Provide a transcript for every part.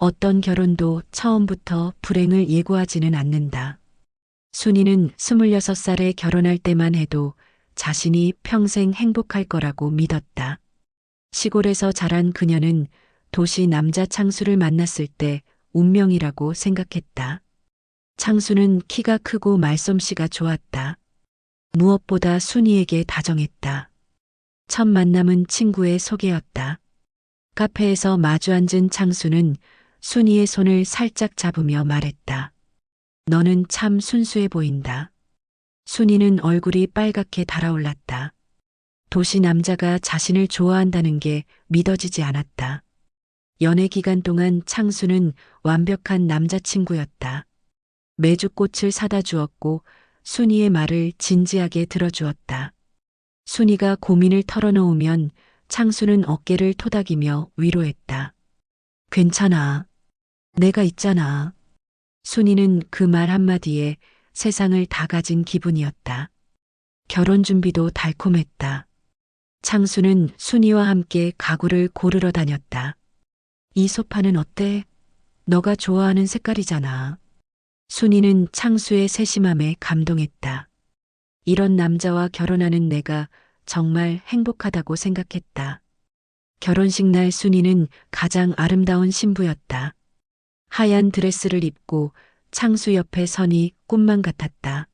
어떤 결혼도 처음부터 불행을 예고하지는 않는다. 순이는 26살에 결혼할 때만 해도 자신이 평생 행복할 거라고 믿었다. 시골에서 자란 그녀는 도시 남자 창수를 만났을 때 운명이라고 생각했다. 창수는 키가 크고 말솜씨가 좋았다. 무엇보다 순이에게 다정했다. 첫 만남은 친구의 소개였다. 카페에서 마주 앉은 창수는 순이의 손을 살짝 잡으며 말했다. 너는 참 순수해 보인다. 순이는 얼굴이 빨갛게 달아올랐다. 도시 남자가 자신을 좋아한다는 게 믿어지지 않았다. 연애 기간 동안 창수는 완벽한 남자친구였다. 매주 꽃을 사다 주었고 순이의 말을 진지하게 들어주었다. 순이가 고민을 털어놓으면 창수는 어깨를 토닥이며 위로했다. 괜찮아. 내가 있잖아. 순이는 그 말 한마디에 세상을 다 가진 기분이었다. 결혼 준비도 달콤했다. 창수는 순이와 함께 가구를 고르러 다녔다. 이 소파는 어때? 너가 좋아하는 색깔이잖아. 순이는 창수의 세심함에 감동했다. 이런 남자와 결혼하는 내가 정말 행복하다고 생각했다. 결혼식 날 순이는 가장 아름다운 신부였다. 하얀 드레스를 입고 창수 옆에 서니 꿈만 같았다.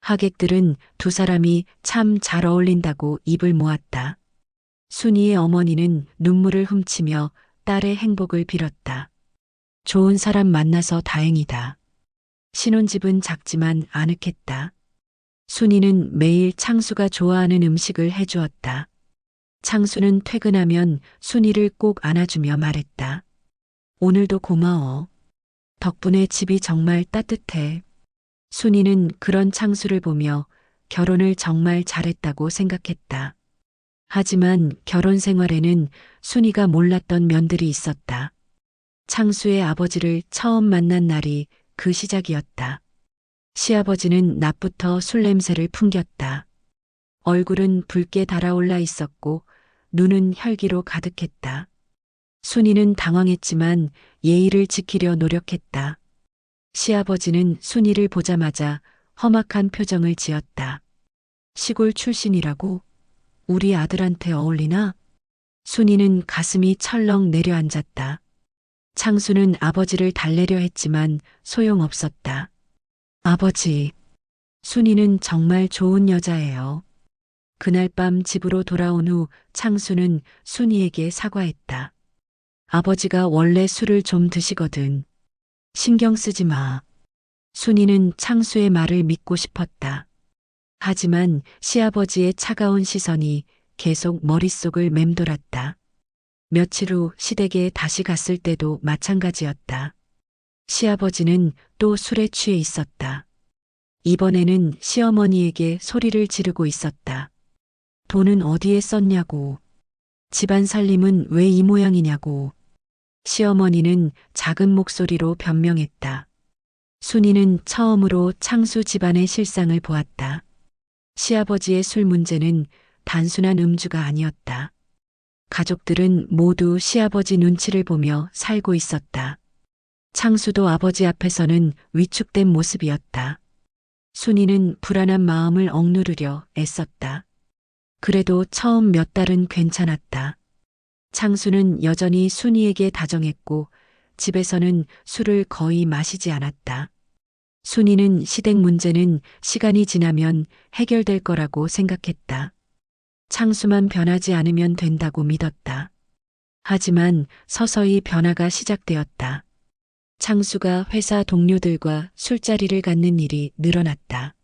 하객들은 두 사람이 참 잘 어울린다고 입을 모았다. 순이의 어머니는 눈물을 훔치며 딸의 행복을 빌었다. 좋은 사람 만나서 다행이다. 신혼집은 작지만 아늑했다. 순이는 매일 창수가 좋아하는 음식을 해주었다. 창수는 퇴근하면 순이를 꼭 안아주며 말했다. 오늘도 고마워. 덕분에 집이 정말 따뜻해. 순이는 그런 창수를 보며 결혼을 정말 잘했다고 생각했다. 하지만 결혼 생활에는 순이가 몰랐던 면들이 있었다. 창수의 아버지를 처음 만난 날이 그 시작이었다. 시아버지는 낮부터 술 냄새를 풍겼다. 얼굴은 붉게 달아올라 있었고 눈은 혈기로 가득했다. 순이는 당황했지만 예의를 지키려 노력했다. 시아버지는 순이를 보자마자 험악한 표정을 지었다. 시골 출신이라고? 우리 아들한테 어울리나? 순이는 가슴이 철렁 내려앉았다. 창수는 아버지를 달래려 했지만 소용없었다. 아버지, 순이는 정말 좋은 여자예요. 그날 밤 집으로 돌아온 후 창수는 순이에게 사과했다. 아버지가 원래 술을 좀 드시거든. 신경 쓰지 마. 순이는 창수의 말을 믿고 싶었다. 하지만 시아버지의 차가운 시선이 계속 머릿속을 맴돌았다. 며칠 후 시댁에 다시 갔을 때도 마찬가지였다. 시아버지는 또 술에 취해 있었다. 이번에는 시어머니에게 소리를 지르고 있었다. 돈은 어디에 썼냐고. 집안 살림은 왜 이 모양이냐고. 시어머니는 작은 목소리로 변명했다. 순이는 처음으로 창수 집안의 실상을 보았다. 시아버지의 술 문제는 단순한 음주가 아니었다. 가족들은 모두 시아버지 눈치를 보며 살고 있었다. 창수도 아버지 앞에서는 위축된 모습이었다. 순이는 불안한 마음을 억누르려 애썼다. 그래도 처음 몇 달은 괜찮았다. 창수는 여전히 순이에게 다정했고 집에서는 술을 거의 마시지 않았다. 순이는 시댁 문제는 시간이 지나면 해결될 거라고 생각했다. 창수만 변하지 않으면 된다고 믿었다. 하지만 서서히 변화가 시작되었다. 창수가 회사 동료들과 술자리를 갖는 일이 늘어났다.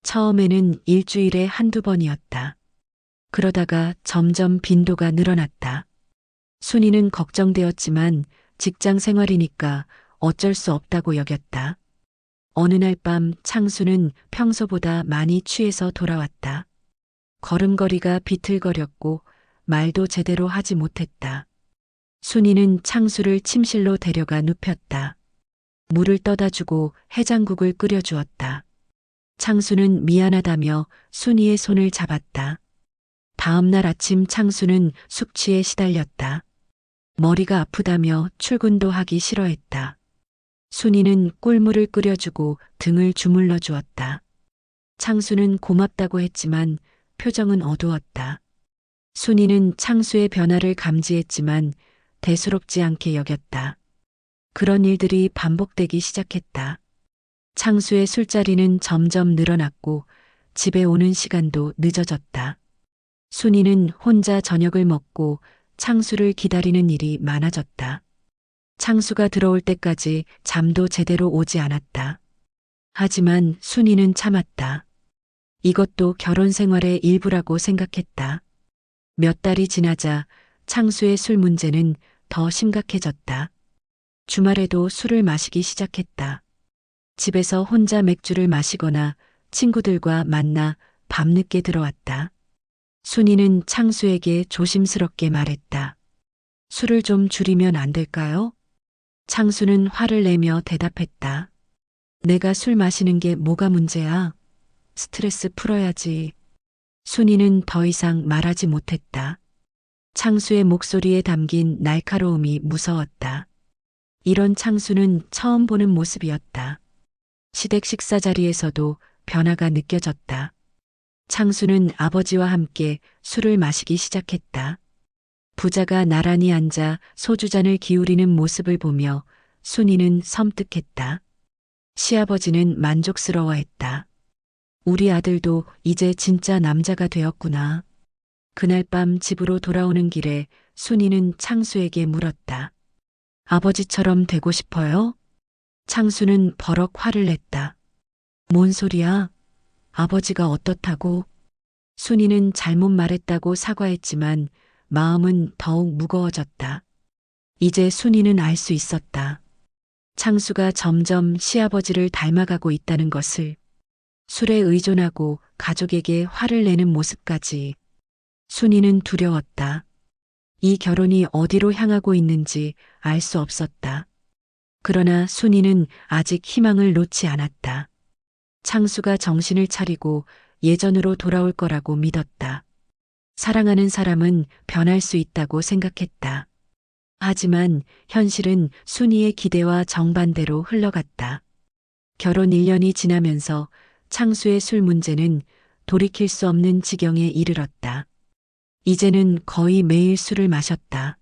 처음에는 일주일에 한두 번이었다. 그러다가 점점 빈도가 늘어났다. 순이는 걱정되었지만 직장 생활이니까 어쩔 수 없다고 여겼다. 어느 날 밤 창수는 평소보다 많이 취해서 돌아왔다. 걸음걸이가 비틀거렸고 말도 제대로 하지 못했다. 순이는 창수를 침실로 데려가 눕혔다. 물을 떠다 주고 해장국을 끓여주었다. 창수는 미안하다며 순이의 손을 잡았다. 다음 날 아침 창수는 숙취에 시달렸다. 머리가 아프다며 출근도 하기 싫어했다. 순이는 꿀물을 끓여주고 등을 주물러 주었다. 창수는 고맙다고 했지만 표정은 어두웠다. 순이는 창수의 변화를 감지했지만 대수롭지 않게 여겼다. 그런 일들이 반복되기 시작했다. 창수의 술자리는 점점 늘어났고 집에 오는 시간도 늦어졌다. 순이는 혼자 저녁을 먹고 창수를 기다리는 일이 많아졌다. 창수가 들어올 때까지 잠도 제대로 오지 않았다. 하지만 순이는 참았다. 이것도 결혼 생활의 일부라고 생각했다. 몇 달이 지나자 창수의 술 문제는 더 심각해졌다. 주말에도 술을 마시기 시작했다. 집에서 혼자 맥주를 마시거나 친구들과 만나 밤늦게 들어왔다. 순이는 창수에게 조심스럽게 말했다. 술을 좀 줄이면 안 될까요? 창수는 화를 내며 대답했다. 내가 술 마시는 게 뭐가 문제야? 스트레스 풀어야지. 순이는 더 이상 말하지 못했다. 창수의 목소리에 담긴 날카로움이 무서웠다. 이런 창수는 처음 보는 모습이었다. 시댁 식사 자리에서도 변화가 느껴졌다. 창수는 아버지와 함께 술을 마시기 시작했다. 부자가 나란히 앉아 소주잔을 기울이는 모습을 보며 순이는 섬뜩했다. 시아버지는 만족스러워했다. 우리 아들도 이제 진짜 남자가 되었구나. 그날 밤 집으로 돌아오는 길에 순이는 창수에게 물었다. 아버지처럼 되고 싶어요? 창수는 버럭 화를 냈다. 뭔 소리야? 아버지가 어떻다고? 순이는 잘못 말했다고 사과했지만 마음은 더욱 무거워졌다. 이제 순이는 알 수 있었다. 창수가 점점 시아버지를 닮아가고 있다는 것을. 술에 의존하고 가족에게 화를 내는 모습까지. 순이는 두려웠다. 이 결혼이 어디로 향하고 있는지 알 수 없었다. 그러나 순이는 아직 희망을 놓지 않았다. 창수가 정신을 차리고 예전으로 돌아올 거라고 믿었다. 사랑하는 사람은 변할 수 있다고 생각했다. 하지만 현실은 순이의 기대와 정반대로 흘러갔다. 결혼 1년이 지나면서 창수의 술 문제는 돌이킬 수 없는 지경에 이르렀다. 이제는 거의 매일 술을 마셨다.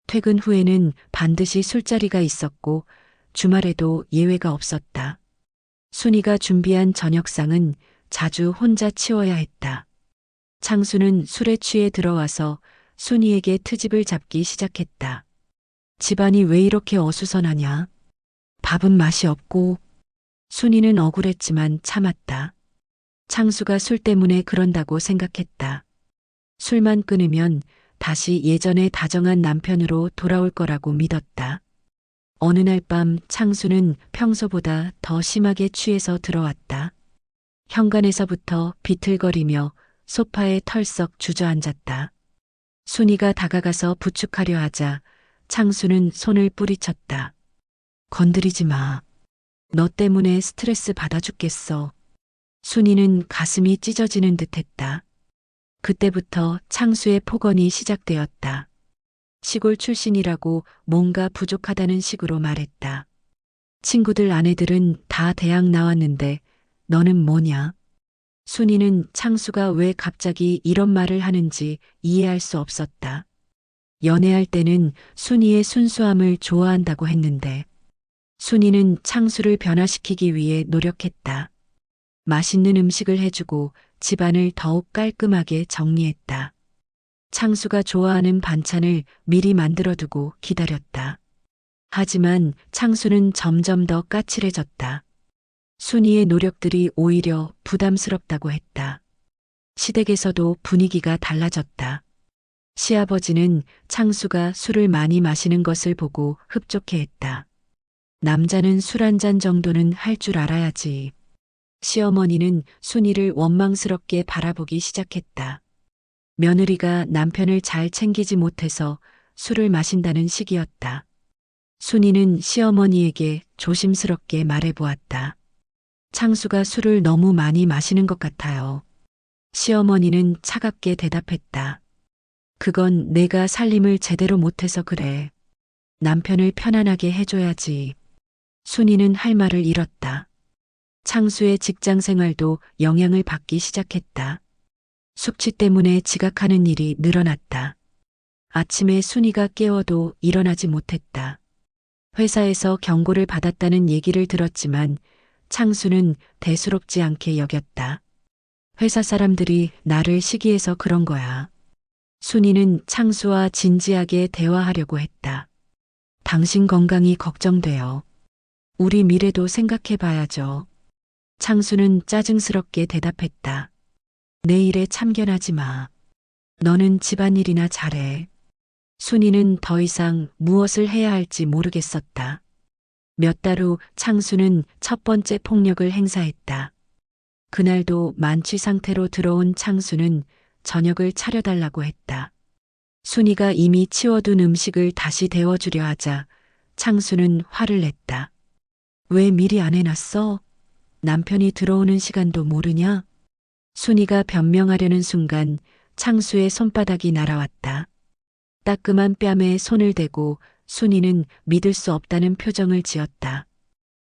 퇴근 후에는 반드시 술자리가 있었고 주말에도 예외가 없었다. 순이가 준비한 저녁상은 자주 혼자 치워야 했다. 창수는 술에 취해 들어와서 순이에게 트집을 잡기 시작했다. 집안이 왜 이렇게 어수선하냐? 밥은 맛이 없고. 순이는 억울했지만 참았다. 창수가 술 때문에 그런다고 생각했다. 술만 끊으면 다시 예전에 다정한 남편으로 돌아올 거라고 믿었다. 어느 날 밤 창수는 평소보다 더 심하게 취해서 들어왔다. 현관에서부터 비틀거리며 소파에 털썩 주저앉았다. 순이가 다가가서 부축하려 하자 창수는 손을 뿌리쳤다. 건드리지 마. 너 때문에 스트레스 받아 죽겠어. 순이는 가슴이 찢어지는 듯했다. 그때부터 창수의 폭언이 시작되었다. 시골 출신이라고 뭔가 부족하다는 식으로 말했다. 친구들 아내들은 다 대학 나왔는데 너는 뭐냐? 순이는 창수가 왜 갑자기 이런 말을 하는지 이해할 수 없었다. 연애할 때는 순이의 순수함을 좋아한다고 했는데 순이는 창수를 변화시키기 위해 노력했다. 맛있는 음식을 해주고 집안을 더욱 깔끔하게 정리했다. 창수가 좋아하는 반찬을 미리 만들어두고 기다렸다. 하지만 창수는 점점 더 까칠해졌다. 순이의 노력들이 오히려 부담스럽다고 했다. 시댁에서도 분위기가 달라졌다. 시아버지는 창수가 술을 많이 마시는 것을 보고 흡족해했다. 남자는 술 한 잔 정도는 할 줄 알아야지. 시어머니는 순이를 원망스럽게 바라보기 시작했다. 며느리가 남편을 잘 챙기지 못해서 술을 마신다는 식이었다. 순이는 시어머니에게 조심스럽게 말해보았다. 창수가 술을 너무 많이 마시는 것 같아요. 시어머니는 차갑게 대답했다. 그건 내가 살림을 제대로 못해서 그래. 남편을 편안하게 해줘야지. 순이는 할 말을 잃었다. 창수의 직장 생활도 영향을 받기 시작했다. 숙취 때문에 지각하는 일이 늘어났다. 아침에 순이가 깨워도 일어나지 못했다. 회사에서 경고를 받았다는 얘기를 들었지만 창수는 대수롭지 않게 여겼다. 회사 사람들이 나를 시기해서 그런 거야. 순이는 창수와 진지하게 대화하려고 했다. 당신 건강이 걱정돼요. 우리 미래도 생각해 봐야죠. 창수는 짜증스럽게 대답했다. 내 일에 참견하지 마. 너는 집안일이나 잘해. 순이는 더 이상 무엇을 해야 할지 모르겠었다. 몇 달 후 창수는 첫 번째 폭력을 행사했다. 그날도 만취 상태로 들어온 창수는 저녁을 차려달라고 했다. 순이가 이미 치워둔 음식을 다시 데워주려 하자 창수는 화를 냈다. 왜 미리 안 해놨어? 남편이 들어오는 시간도 모르냐? 순이가 변명하려는 순간 창수의 손바닥이 날아왔다. 따끔한 뺨에 손을 대고 순이는 믿을 수 없다는 표정을 지었다.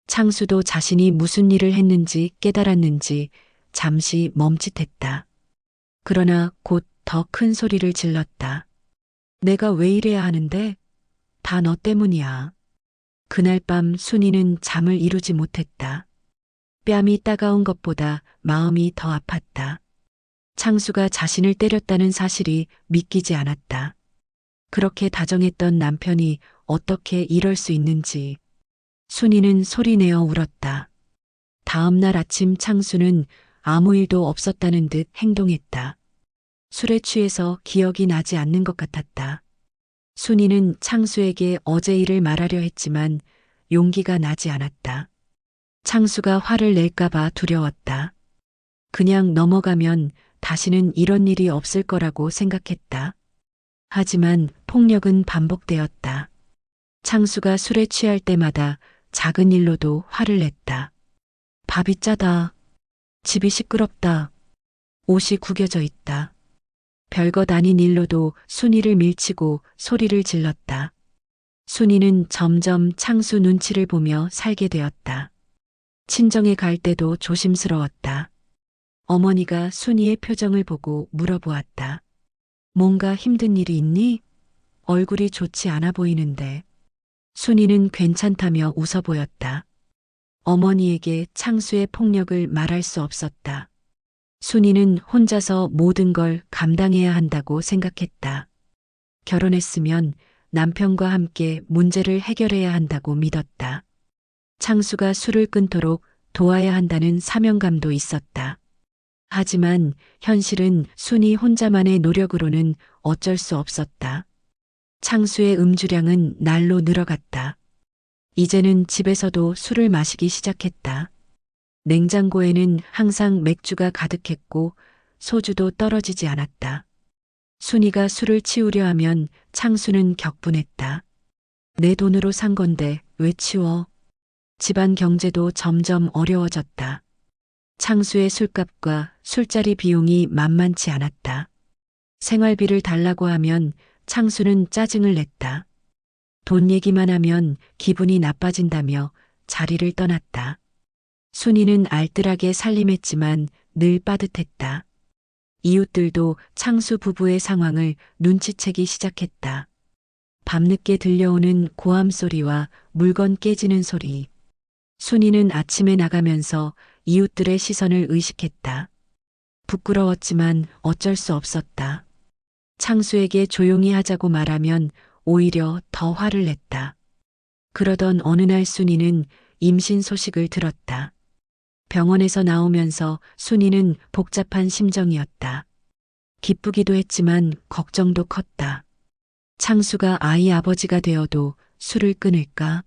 창수도 자신이 무슨 일을 했는지 깨달았는지 잠시 멈칫했다. 그러나 곧 더 큰 소리를 질렀다. 내가 왜 이래야 하는데? 다 너 때문이야. 그날 밤 순이는 잠을 이루지 못했다. 뺨이 따가운 것보다 마음이 더 아팠다. 창수가 자신을 때렸다는 사실이 믿기지 않았다. 그렇게 다정했던 남편이 어떻게 이럴 수 있는지. 순이는 소리내어 울었다. 다음 날 아침 창수는 아무 일도 없었다는 듯 행동했다. 술에 취해서 기억이 나지 않는 것 같았다. 순이는 창수에게 어제 일을 말하려 했지만 용기가 나지 않았다. 창수가 화를 낼까봐 두려웠다. 그냥 넘어가면 다시는 이런 일이 없을 거라고 생각했다. 하지만 폭력은 반복되었다. 창수가 술에 취할 때마다 작은 일로도 화를 냈다. 밥이 짜다. 집이 시끄럽다. 옷이 구겨져 있다. 별것 아닌 일로도 순이를 밀치고 소리를 질렀다. 순이는 점점 창수 눈치를 보며 살게 되었다. 친정에 갈 때도 조심스러웠다. 어머니가 순이의 표정을 보고 물어보았다. 뭔가 힘든 일이 있니? 얼굴이 좋지 않아 보이는데. 순이는 괜찮다며 웃어 보였다. 어머니에게 창수의 폭력을 말할 수 없었다. 순이는 혼자서 모든 걸 감당해야 한다고 생각했다. 결혼했으면 남편과 함께 문제를 해결해야 한다고 믿었다. 창수가 술을 끊도록 도와야 한다는 사명감도 있었다. 하지만 현실은 순이 혼자만의 노력으로는 어쩔 수 없었다. 창수의 음주량은 날로 늘어갔다. 이제는 집에서도 술을 마시기 시작했다. 냉장고에는 항상 맥주가 가득했고 소주도 떨어지지 않았다. 순이가 술을 치우려 하면 창수는 격분했다. 내 돈으로 산 건데 왜 치워? 집안 경제도 점점 어려워졌다. 창수의 술값과 술자리 비용이 만만치 않았다. 생활비를 달라고 하면 창수는 짜증을 냈다. 돈 얘기만 하면 기분이 나빠진다며 자리를 떠났다. 순이는 알뜰하게 살림했지만 늘 빠듯했다. 이웃들도 창수 부부의 상황을 눈치채기 시작했다. 밤늦게 들려오는 고함 소리와 물건 깨지는 소리. 순이는 아침에 나가면서 이웃들의 시선을 의식했다. 부끄러웠지만 어쩔 수 없었다. 창수에게 조용히 하자고 말하면 오히려 더 화를 냈다. 그러던 어느 날 순이는 임신 소식을 들었다. 병원에서 나오면서 순이는 복잡한 심정이었다. 기쁘기도 했지만 걱정도 컸다. 창수가 아이 아버지가 되어도 술을 끊을까?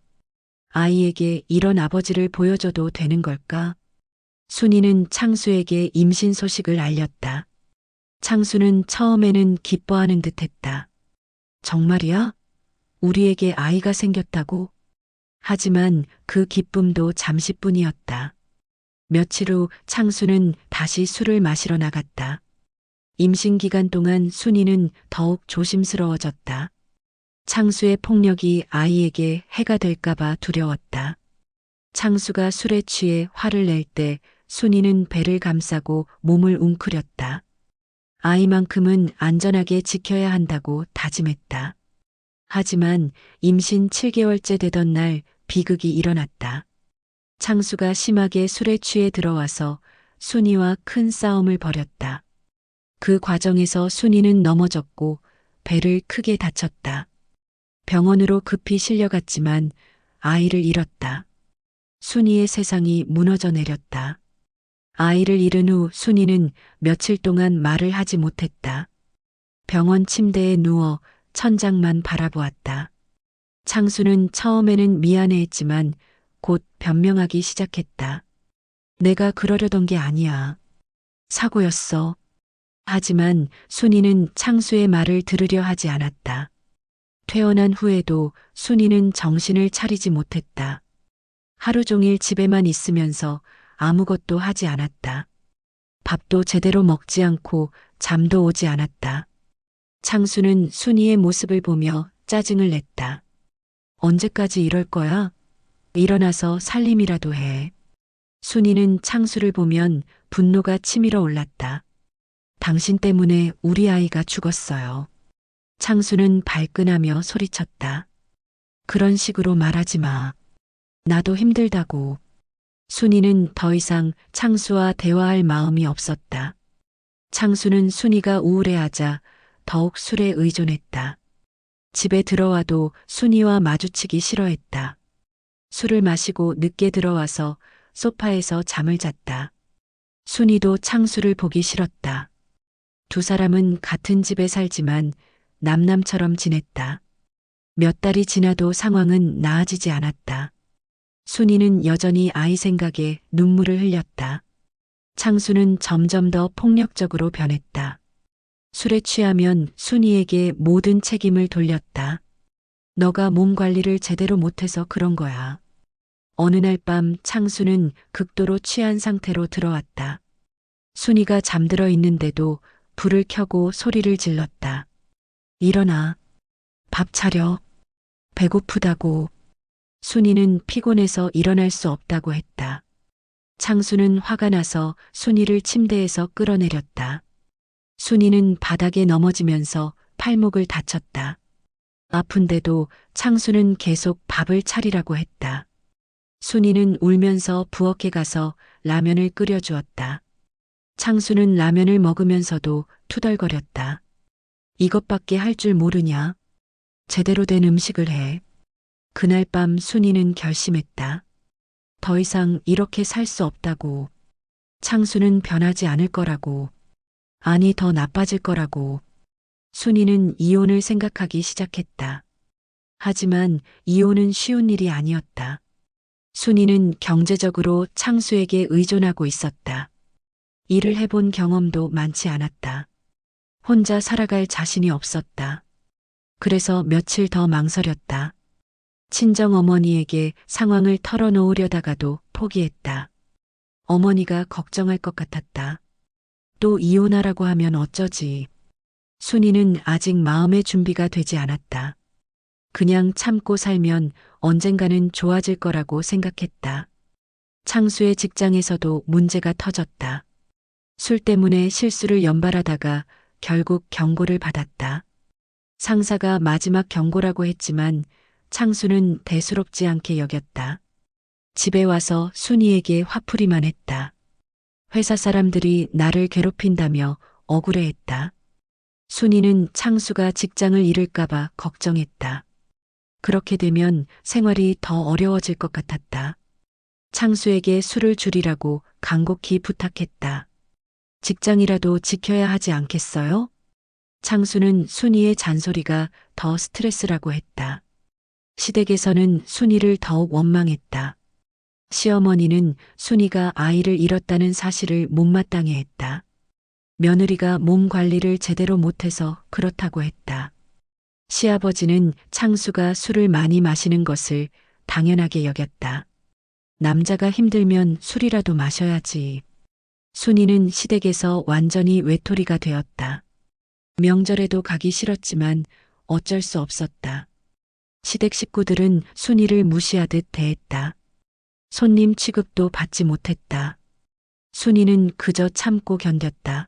아이에게 이런 아버지를 보여줘도 되는 걸까? 순이는 창수에게 임신 소식을 알렸다. 창수는 처음에는 기뻐하는 듯했다. 정말이야? 우리에게 아이가 생겼다고? 하지만 그 기쁨도 잠시뿐이었다. 며칠 후 창수는 다시 술을 마시러 나갔다. 임신 기간 동안 순이는 더욱 조심스러워졌다. 창수의 폭력이 아이에게 해가 될까봐 두려웠다. 창수가 술에 취해 화를 낼 때 순이는 배를 감싸고 몸을 웅크렸다. 아이만큼은 안전하게 지켜야 한다고 다짐했다. 하지만 임신 7개월째 되던 날 비극이 일어났다. 창수가 심하게 술에 취해 들어와서 순이와 큰 싸움을 벌였다. 그 과정에서 순이는 넘어졌고 배를 크게 다쳤다. 병원으로 급히 실려갔지만 아이를 잃었다. 순이의 세상이 무너져 내렸다. 아이를 잃은 후 순이는 며칠 동안 말을 하지 못했다. 병원 침대에 누워 천장만 바라보았다. 창수는 처음에는 미안해했지만 곧 변명하기 시작했다. 내가 그러려던 게 아니야. 사고였어. 하지만 순이는 창수의 말을 들으려 하지 않았다. 퇴원한 후에도 순이는 정신을 차리지 못했다. 하루 종일 집에만 있으면서 아무것도 하지 않았다. 밥도 제대로 먹지 않고 잠도 오지 않았다. 창수는 순이의 모습을 보며 짜증을 냈다. 언제까지 이럴 거야? 일어나서 살림이라도 해. 순이는 창수를 보면 분노가 치밀어 올랐다. 당신 때문에 우리 아이가 죽었어요. 창수는 발끈하며 소리쳤다. 그런 식으로 말하지 마. 나도 힘들다고. 순이는 더 이상 창수와 대화할 마음이 없었다. 창수는 순이가 우울해하자 더욱 술에 의존했다. 집에 들어와도 순이와 마주치기 싫어했다. 술을 마시고 늦게 들어와서 소파에서 잠을 잤다. 순이도 창수를 보기 싫었다. 두 사람은 같은 집에 살지만 남남처럼 지냈다. 몇 달이 지나도 상황은 나아지지 않았다. 순이는 여전히 아이 생각에 눈물을 흘렸다. 창수는 점점 더 폭력적으로 변했다. 술에 취하면 순이에게 모든 책임을 돌렸다. 너가 몸 관리를 제대로 못해서 그런 거야. 어느 날 밤 창수는 극도로 취한 상태로 들어왔다. 순이가 잠들어 있는데도 불을 켜고 소리를 질렀다. 일어나. 밥 차려. 배고프다고. 순이는 피곤해서 일어날 수 없다고 했다. 창수는 화가 나서 순이를 침대에서 끌어내렸다. 순이는 바닥에 넘어지면서 팔목을 다쳤다. 아픈데도 창수는 계속 밥을 차리라고 했다. 순이는 울면서 부엌에 가서 라면을 끓여주었다. 창수는 라면을 먹으면서도 투덜거렸다. 이것밖에 할 줄 모르냐? 제대로 된 음식을 해. 그날 밤 순이는 결심했다. 더 이상 이렇게 살 수 없다고. 창수는 변하지 않을 거라고. 아니, 더 나빠질 거라고. 순이는 이혼을 생각하기 시작했다. 하지만 이혼은 쉬운 일이 아니었다. 순이는 경제적으로 창수에게 의존하고 있었다. 일을 해본 경험도 많지 않았다. 혼자 살아갈 자신이 없었다. 그래서 며칠 더 망설였다. 친정 어머니에게 상황을 털어놓으려다가도 포기했다. 어머니가 걱정할 것 같았다. 또 이혼하라고 하면 어쩌지. 순이는 아직 마음의 준비가 되지 않았다. 그냥 참고 살면 언젠가는 좋아질 거라고 생각했다. 창수의 직장에서도 문제가 터졌다. 술 때문에 실수를 연발하다가 결국 경고를 받았다. 상사가 마지막 경고라고 했지만 창수는 대수롭지 않게 여겼다. 집에 와서 순이에게 화풀이만 했다. 회사 사람들이 나를 괴롭힌다며 억울해했다. 순이는 창수가 직장을 잃을까봐 걱정했다. 그렇게 되면 생활이 더 어려워질 것 같았다. 창수에게 술을 줄이라고 간곡히 부탁했다. 직장이라도 지켜야 하지 않겠어요? 창수는 순이의 잔소리가 더 스트레스라고 했다. 시댁에서는 순이를 더욱 원망했다. 시어머니는 순이가 아이를 잃었다는 사실을 못마땅해 했다. 며느리가 몸 관리를 제대로 못해서 그렇다고 했다. 시아버지는 창수가 술을 많이 마시는 것을 당연하게 여겼다. 남자가 힘들면 술이라도 마셔야지. 순이는 시댁에서 완전히 외톨이가 되었다. 명절에도 가기 싫었지만 어쩔 수 없었다. 시댁 식구들은 순이를 무시하듯 대했다. 손님 취급도 받지 못했다. 순이는 그저 참고 견뎠다.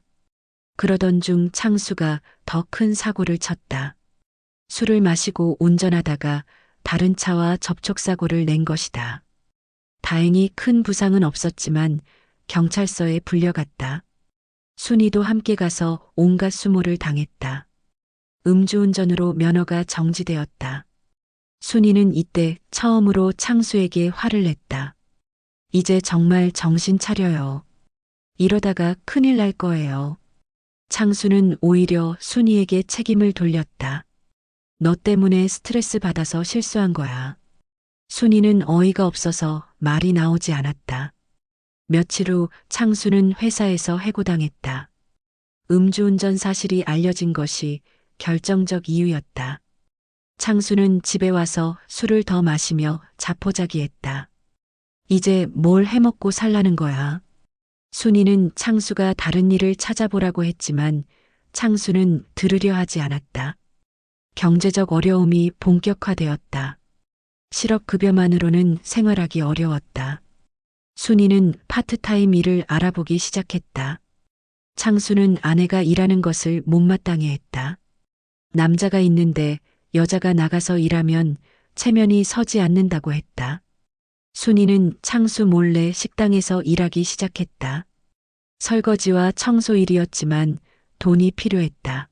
그러던 중 창수가 더 큰 사고를 쳤다. 술을 마시고 운전하다가 다른 차와 접촉사고를 낸 것이다. 다행히 큰 부상은 없었지만 경찰서에 불려갔다. 순이도 함께 가서 온갖 수모를 당했다. 음주운전으로 면허가 정지되었다. 순이는 이때 처음으로 창수에게 화를 냈다. 이제 정말 정신 차려요. 이러다가 큰일 날 거예요. 창수는 오히려 순이에게 책임을 돌렸다. 너 때문에 스트레스 받아서 실수한 거야. 순이는 어이가 없어서 말이 나오지 않았다. 며칠 후 창수는 회사에서 해고당했다. 음주운전 사실이 알려진 것이 결정적 이유였다. 창수는 집에 와서 술을 더 마시며 자포자기했다. 이제 뭘 해먹고 살라는 거야. 순이는 창수가 다른 일을 찾아보라고 했지만 창수는 들으려 하지 않았다. 경제적 어려움이 본격화되었다. 실업급여만으로는 생활하기 어려웠다. 순이는 파트타임 일을 알아보기 시작했다. 창수는 아내가 일하는 것을 못마땅해 했다. 남자가 있는데 여자가 나가서 일하면 체면이 서지 않는다고 했다. 순이는 창수 몰래 식당에서 일하기 시작했다. 설거지와 청소 일이었지만 돈이 필요했다.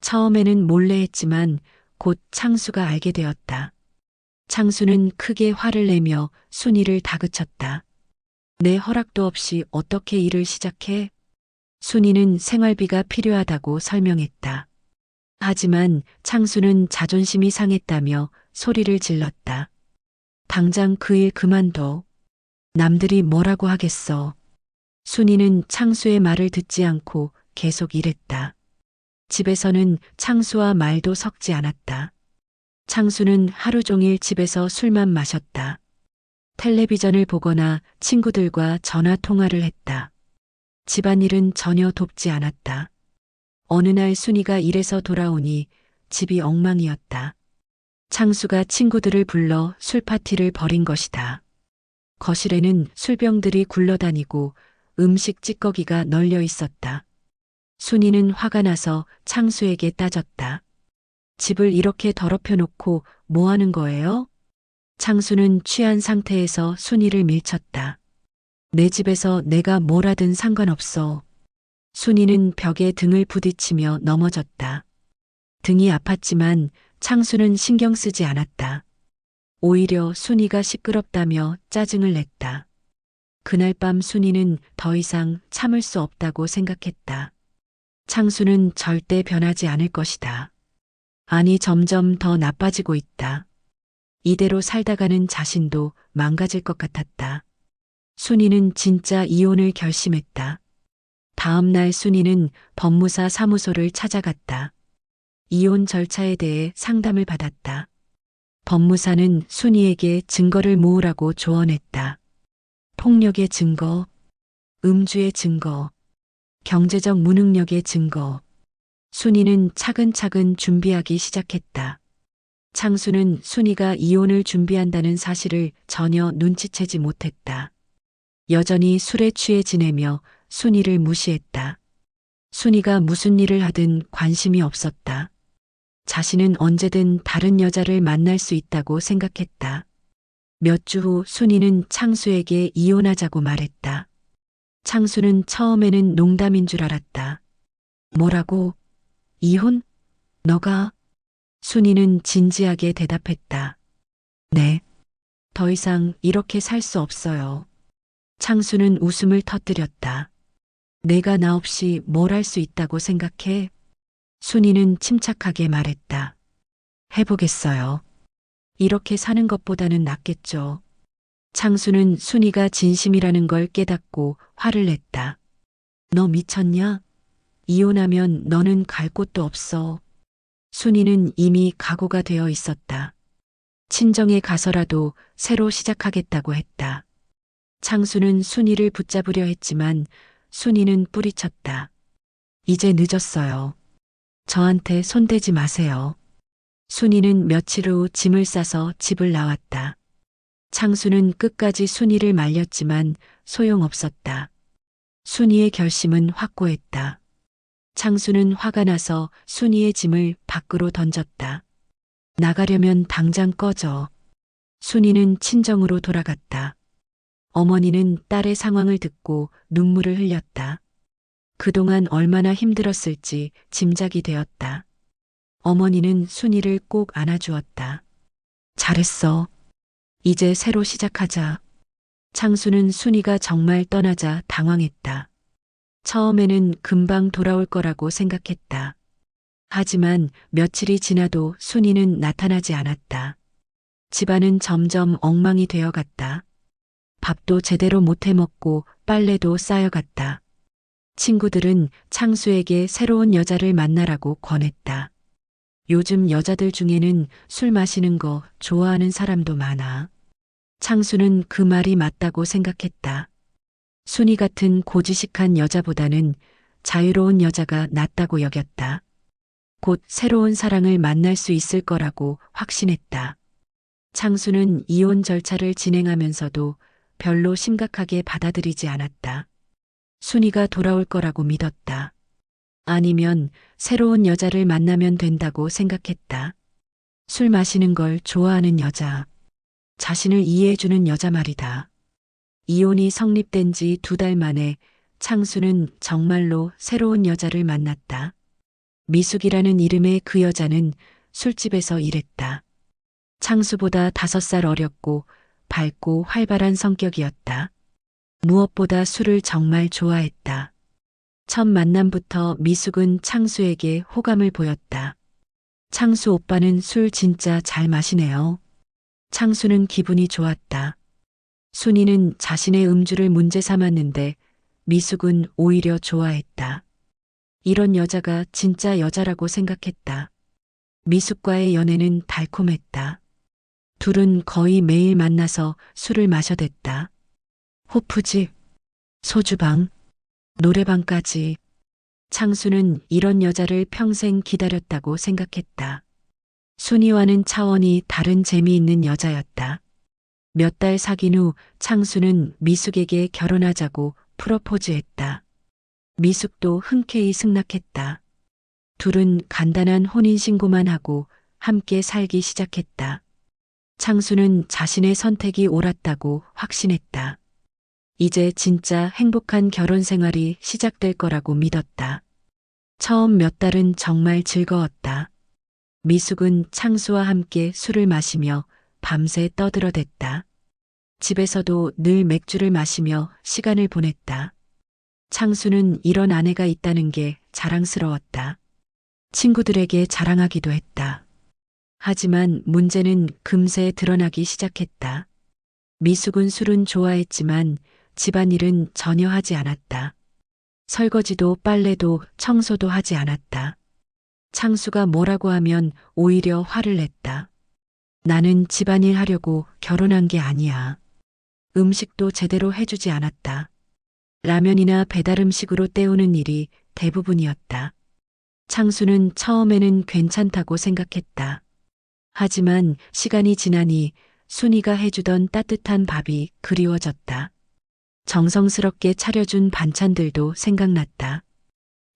처음에는 몰래 했지만 곧 창수가 알게 되었다. 창수는 크게 화를 내며 순이를 다그쳤다. 내 허락도 없이 어떻게 일을 시작해? 순이는 생활비가 필요하다고 설명했다. 하지만 창수는 자존심이 상했다며 소리를 질렀다. 당장 그 일 그만둬. 남들이 뭐라고 하겠어. 순이는 창수의 말을 듣지 않고 계속 일했다. 집에서는 창수와 말도 섞지 않았다. 창수는 하루 종일 집에서 술만 마셨다. 텔레비전을 보거나 친구들과 전화 통화를 했다. 집안일은 전혀 돕지 않았다. 어느 날 순이가 일해서 돌아오니 집이 엉망이었다. 창수가 친구들을 불러 술파티를 벌인 것이다. 거실에는 술병들이 굴러다니고 음식 찌꺼기가 널려 있었다. 순이는 화가 나서 창수에게 따졌다. 집을 이렇게 더럽혀 놓고 뭐 하는 거예요? 창수는 취한 상태에서 순이를 밀쳤다. 내 집에서 내가 뭘 하든 상관없어. 순이는 벽에 등을 부딪히며 넘어졌다. 등이 아팠지만 창수는 신경 쓰지 않았다. 오히려 순이가 시끄럽다며 짜증을 냈다. 그날 밤 순이는 더 이상 참을 수 없다고 생각했다. 창수는 절대 변하지 않을 것이다. 아니, 점점 더 나빠지고 있다. 이대로 살다가는 자신도 망가질 것 같았다. 순이는 진짜 이혼을 결심했다. 다음 날 순이는 법무사 사무소를 찾아갔다. 이혼 절차에 대해 상담을 받았다. 법무사는 순이에게 증거를 모으라고 조언했다. 폭력의 증거, 음주의 증거, 경제적 무능력의 증거. 순이는 차근차근 준비하기 시작했다. 창수는 순이가 이혼을 준비한다는 사실을 전혀 눈치채지 못했다. 여전히 술에 취해 지내며 순이를 무시했다. 순이가 무슨 일을 하든 관심이 없었다. 자신은 언제든 다른 여자를 만날 수 있다고 생각했다. 몇 주 후 순이는 창수에게 이혼하자고 말했다. 창수는 처음에는 농담인 줄 알았다. 뭐라고? 이혼? 너가? 순이는 진지하게 대답했다. 네. 더 이상 이렇게 살 수 없어요. 창수는 웃음을 터뜨렸다. 내가 나 없이 뭘 할 수 있다고 생각해? 순이는 침착하게 말했다. 해보겠어요. 이렇게 사는 것보다는 낫겠죠. 창수는 순이가 진심이라는 걸 깨닫고 화를 냈다. 너 미쳤냐? 이혼하면 너는 갈 곳도 없어. 순이는 이미 각오가 되어 있었다. 친정에 가서라도 새로 시작하겠다고 했다. 창수는 순이를 붙잡으려 했지만 순이는 뿌리쳤다. 이제 늦었어요. 저한테 손대지 마세요. 순이는 며칠 후 짐을 싸서 집을 나왔다. 창수는 끝까지 순이를 말렸지만 소용없었다. 순이의 결심은 확고했다. 창수는 화가 나서 순이의 짐을 밖으로 던졌다. 나가려면 당장 꺼져. 순이는 친정으로 돌아갔다. 어머니는 딸의 상황을 듣고 눈물을 흘렸다. 그동안 얼마나 힘들었을지 짐작이 되었다. 어머니는 순이를 꼭 안아주었다. 잘했어. 이제 새로 시작하자. 창수는 순이가 정말 떠나자 당황했다. 처음에는 금방 돌아올 거라고 생각했다. 하지만 며칠이 지나도 순이는 나타나지 않았다. 집안은 점점 엉망이 되어갔다. 밥도 제대로 못 해먹고 빨래도 쌓여갔다. 친구들은 창수에게 새로운 여자를 만나라고 권했다. 요즘 여자들 중에는 술 마시는 거 좋아하는 사람도 많아. 창수는 그 말이 맞다고 생각했다. 순이 같은 고지식한 여자보다는 자유로운 여자가 낫다고 여겼다. 곧 새로운 사랑을 만날 수 있을 거라고 확신했다. 창수는 이혼 절차를 진행하면서도 별로 심각하게 받아들이지 않았다. 순이가 돌아올 거라고 믿었다. 아니면 새로운 여자를 만나면 된다고 생각했다. 술 마시는 걸 좋아하는 여자, 자신을 이해해주는 여자 말이다. 이혼이 성립된 지 2달 만에 창수는 정말로 새로운 여자를 만났다. 미숙이라는 이름의 그 여자는 술집에서 일했다. 창수보다 5살 어렸고 밝고 활발한 성격이었다. 무엇보다 술을 정말 좋아했다. 첫 만남부터 미숙은 창수에게 호감을 보였다. 창수 오빠는 술 진짜 잘 마시네요. 창수는 기분이 좋았다. 순이는 자신의 음주를 문제 삼았는데 미숙은 오히려 좋아했다. 이런 여자가 진짜 여자라고 생각했다. 미숙과의 연애는 달콤했다. 둘은 거의 매일 만나서 술을 마셔댔다. 호프집, 소주방, 노래방까지. 창수는 이런 여자를 평생 기다렸다고 생각했다. 순이와는 차원이 다른 재미있는 여자였다. 몇 달 사귄 후 창수는 미숙에게 결혼하자고 프로포즈했다. 미숙도 흔쾌히 승낙했다. 둘은 간단한 혼인신고만 하고 함께 살기 시작했다. 창수는 자신의 선택이 옳았다고 확신했다. 이제 진짜 행복한 결혼 생활이 시작될 거라고 믿었다. 처음 몇 달은 정말 즐거웠다. 미숙은 창수와 함께 술을 마시며 밤새 떠들어댔다. 집에서도 늘 맥주를 마시며 시간을 보냈다. 창수는 이런 아내가 있다는 게 자랑스러웠다. 친구들에게 자랑하기도 했다. 하지만 문제는 금세 드러나기 시작했다. 미숙은 술은 좋아했지만 집안일은 전혀 하지 않았다. 설거지도 빨래도 청소도 하지 않았다. 창수가 뭐라고 하면 오히려 화를 냈다. 나는 집안일 하려고 결혼한 게 아니야. 음식도 제대로 해주지 않았다. 라면이나 배달 음식으로 때우는 일이 대부분이었다. 창수는 처음에는 괜찮다고 생각했다. 하지만 시간이 지나니 순이가 해주던 따뜻한 밥이 그리워졌다. 정성스럽게 차려준 반찬들도 생각났다.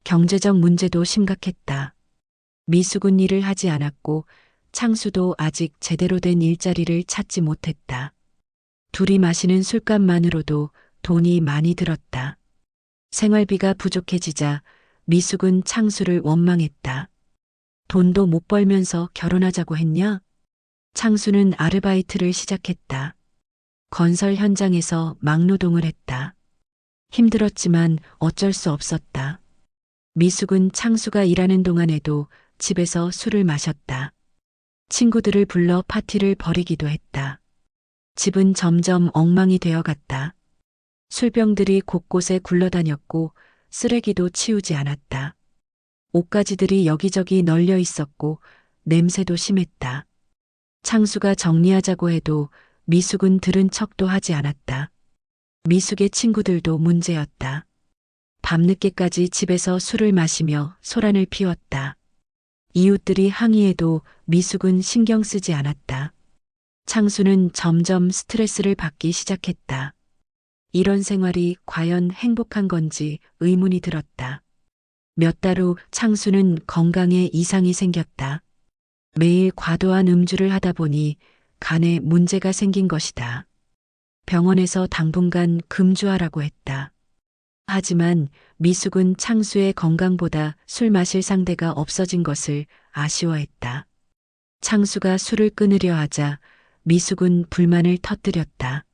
경제적 문제도 심각했다. 미숙은 일을 하지 않았고 창수도 아직 제대로 된 일자리를 찾지 못했다. 둘이 마시는 술값만으로도 돈이 많이 들었다. 생활비가 부족해지자 미숙은 창수를 원망했다. 돈도 못 벌면서 결혼하자고 했냐? 창수는 아르바이트를 시작했다. 건설 현장에서 막노동을 했다. 힘들었지만 어쩔 수 없었다. 미숙은 창수가 일하는 동안에도 집에서 술을 마셨다. 친구들을 불러 파티를 벌이기도 했다. 집은 점점 엉망이 되어갔다. 술병들이 곳곳에 굴러다녔고 쓰레기도 치우지 않았다. 옷가지들이 여기저기 널려 있었고 냄새도 심했다. 창수가 정리하자고 해도 미숙은 들은 척도 하지 않았다. 미숙의 친구들도 문제였다. 밤늦게까지 집에서 술을 마시며 소란을 피웠다. 이웃들이 항의해도 미숙은 신경 쓰지 않았다. 창수는 점점 스트레스를 받기 시작했다. 이런 생활이 과연 행복한 건지 의문이 들었다. 몇 달 후 창수는 건강에 이상이 생겼다. 매일 과도한 음주를 하다 보니 간에 문제가 생긴 것이다. 병원에서 당분간 금주하라고 했다. 하지만 미숙은 창수의 건강보다 술 마실 상대가 없어진 것을 아쉬워했다. 창수가 술을 끊으려 하자 미숙은 불만을 터뜨렸다.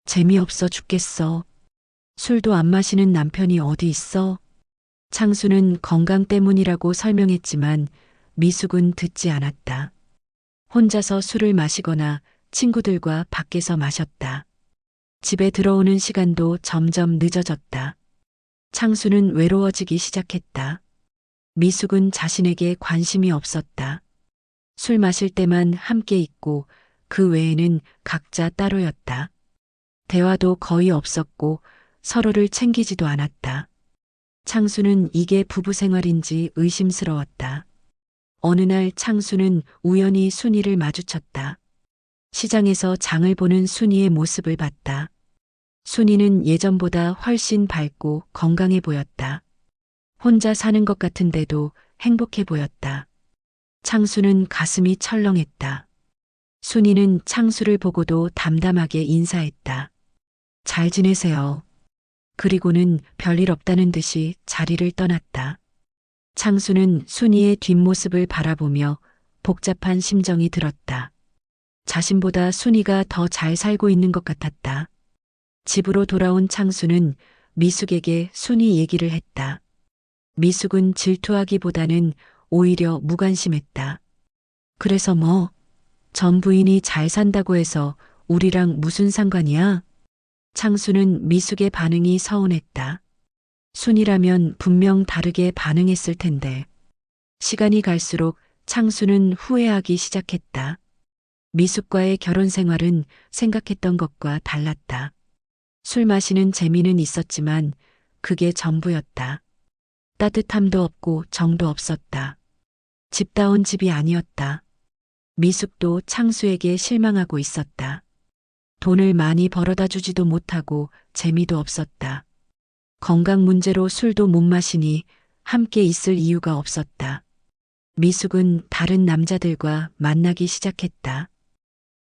재미없어 죽겠어. 술도 안 마시는 남편이 어디 있어? 창수는 건강 때문이라고 설명했지만 미숙은 듣지 않았다. 혼자서 술을 마시거나 친구들과 밖에서 마셨다. 집에 들어오는 시간도 점점 늦어졌다. 창수는 외로워지기 시작했다. 미숙은 자신에게 관심이 없었다. 술 마실 때만 함께 있고 그 외에는 각자 따로였다. 대화도 거의 없었고 서로를 챙기지도 않았다. 창수는 이게 부부 생활인지 의심스러웠다. 어느 날 창수는 우연히 순이를 마주쳤다. 시장에서 장을 보는 순이의 모습을 봤다. 순이는 예전보다 훨씬 밝고 건강해 보였다. 혼자 사는 것 같은데도 행복해 보였다. 창수는 가슴이 철렁했다. 순이는 창수를 보고도 담담하게 인사했다. 잘 지내세요. 그리고는 별일 없다는 듯이 자리를 떠났다. 창수는 순이의 뒷모습을 바라보며 복잡한 심정이 들었다. 자신보다 순이가 더 잘 살고 있는 것 같았다. 집으로 돌아온 창수는 미숙에게 순이 얘기를 했다. 미숙은 질투하기보다는 오히려 무관심했다. 그래서 뭐? 전 부인이 잘 산다고 해서 우리랑 무슨 상관이야? 창수는 미숙의 반응이 서운했다. 순이라면 분명 다르게 반응했을 텐데. 시간이 갈수록 창수는 후회하기 시작했다. 미숙과의 결혼 생활은 생각했던 것과 달랐다. 술 마시는 재미는 있었지만 그게 전부였다. 따뜻함도 없고 정도 없었다. 집다운 집이 아니었다. 미숙도 창수에게 실망하고 있었다. 돈을 많이 벌어다 주지도 못하고 재미도 없었다. 건강 문제로 술도 못 마시니 함께 있을 이유가 없었다. 미숙은 다른 남자들과 만나기 시작했다.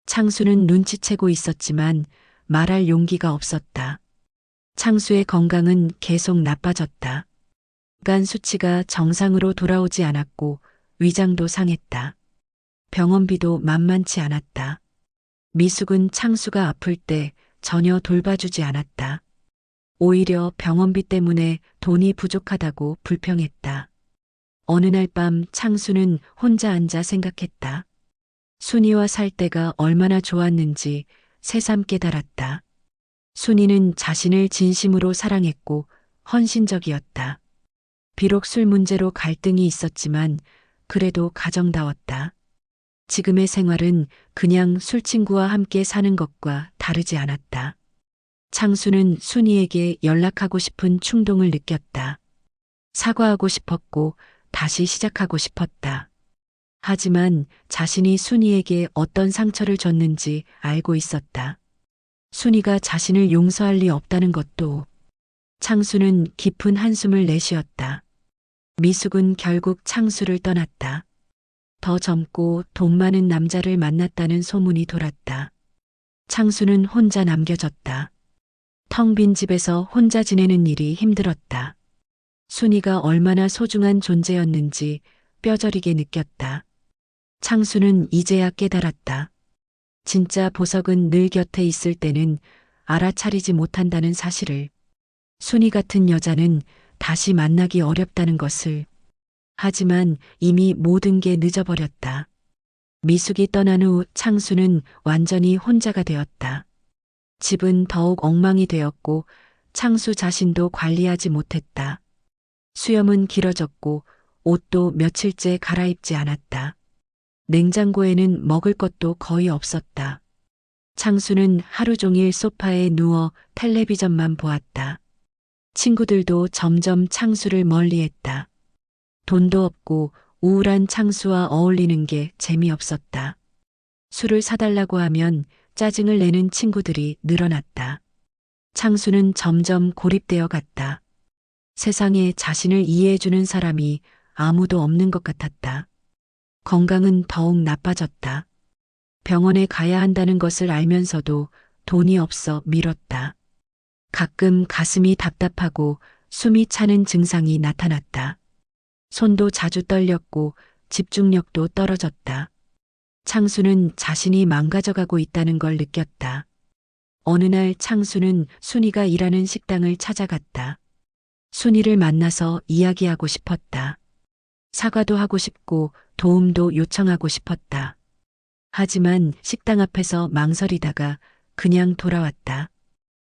창수는 눈치채고 있었지만 말할 용기가 없었다. 창수의 건강은 계속 나빠졌다. 간 수치가 정상으로 돌아오지 않았고 위장도 상했다. 병원비도 만만치 않았다. 미숙은 창수가 아플 때 전혀 돌봐주지 않았다. 오히려 병원비 때문에 돈이 부족하다고 불평했다. 어느 날 밤 창수는 혼자 앉아 생각했다. 순이와 살 때가 얼마나 좋았는지 새삼 깨달았다. 순이는 자신을 진심으로 사랑했고 헌신적이었다. 비록 술 문제로 갈등이 있었지만 그래도 가정다웠다. 지금의 생활은 그냥 술친구와 함께 사는 것과 다르지 않았다. 창수는 순이에게 연락하고 싶은 충동을 느꼈다. 사과하고 싶었고 다시 시작하고 싶었다. 하지만 자신이 순이에게 어떤 상처를 줬는지 알고 있었다. 순이가 자신을 용서할 리 없다는 것도. 창수는 깊은 한숨을 내쉬었다. 미숙은 결국 창수를 떠났다. 더 젊고 돈 많은 남자를 만났다는 소문이 돌았다. 창수는 혼자 남겨졌다. 텅 빈 집에서 혼자 지내는 일이 힘들었다. 순이가 얼마나 소중한 존재였는지 뼈저리게 느꼈다. 창수는 이제야 깨달았다. 진짜 보석은 늘 곁에 있을 때는 알아차리지 못한다는 사실을. 순이 같은 여자는 다시 만나기 어렵다는 것을. 하지만 이미 모든 게 늦어버렸다. 미숙이 떠난 후 창수는 완전히 혼자가 되었다. 집은 더욱 엉망이 되었고 창수 자신도 관리하지 못했다. 수염은 길어졌고 옷도 며칠째 갈아입지 않았다. 냉장고에는 먹을 것도 거의 없었다. 창수는 하루 종일 소파에 누워 텔레비전만 보았다. 친구들도 점점 창수를 멀리했다. 돈도 없고 우울한 창수와 어울리는 게 재미없었다. 술을 사달라고 하면 짜증을 내는 친구들이 늘어났다. 창수는 점점 고립되어 갔다. 세상에 자신을 이해해주는 사람이 아무도 없는 것 같았다. 건강은 더욱 나빠졌다. 병원에 가야 한다는 것을 알면서도 돈이 없어 미뤘다. 가끔 가슴이 답답하고 숨이 차는 증상이 나타났다. 손도 자주 떨렸고 집중력도 떨어졌다. 창수는 자신이 망가져가고 있다는 걸 느꼈다. 어느 날 창수는 순이가 일하는 식당을 찾아갔다. 순이를 만나서 이야기하고 싶었다. 사과도 하고 싶고 도움도 요청하고 싶었다. 하지만 식당 앞에서 망설이다가 그냥 돌아왔다.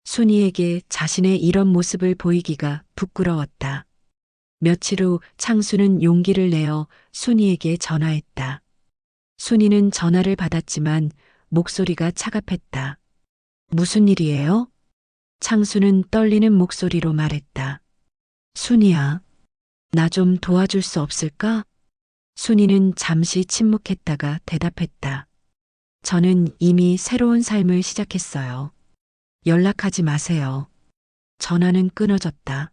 순이에게 자신의 이런 모습을 보이기가 부끄러웠다. 며칠 후 창수는 용기를 내어 순이에게 전화했다. 순이는 전화를 받았지만 목소리가 차갑했다. 무슨 일이에요? 창수는 떨리는 목소리로 말했다. 순이야, 나 좀 도와줄 수 없을까? 순이는 잠시 침묵했다가 대답했다. 저는 이미 새로운 삶을 시작했어요. 연락하지 마세요. 전화는 끊어졌다.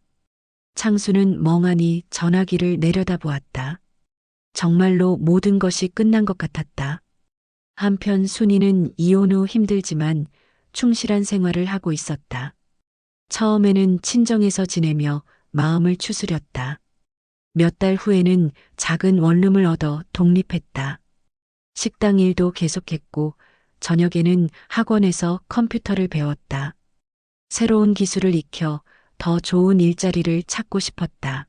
창수는 멍하니 전화기를 내려다보았다. 정말로 모든 것이 끝난 것 같았다. 한편 순이는 이혼 후 힘들지만 충실한 생활을 하고 있었다. 처음에는 친정에서 지내며 마음을 추스렸다. 몇 달 후에는 작은 원룸을 얻어 독립했다. 식당 일도 계속했고 저녁에는 학원에서 컴퓨터를 배웠다. 새로운 기술을 익혀 더 좋은 일자리를 찾고 싶었다.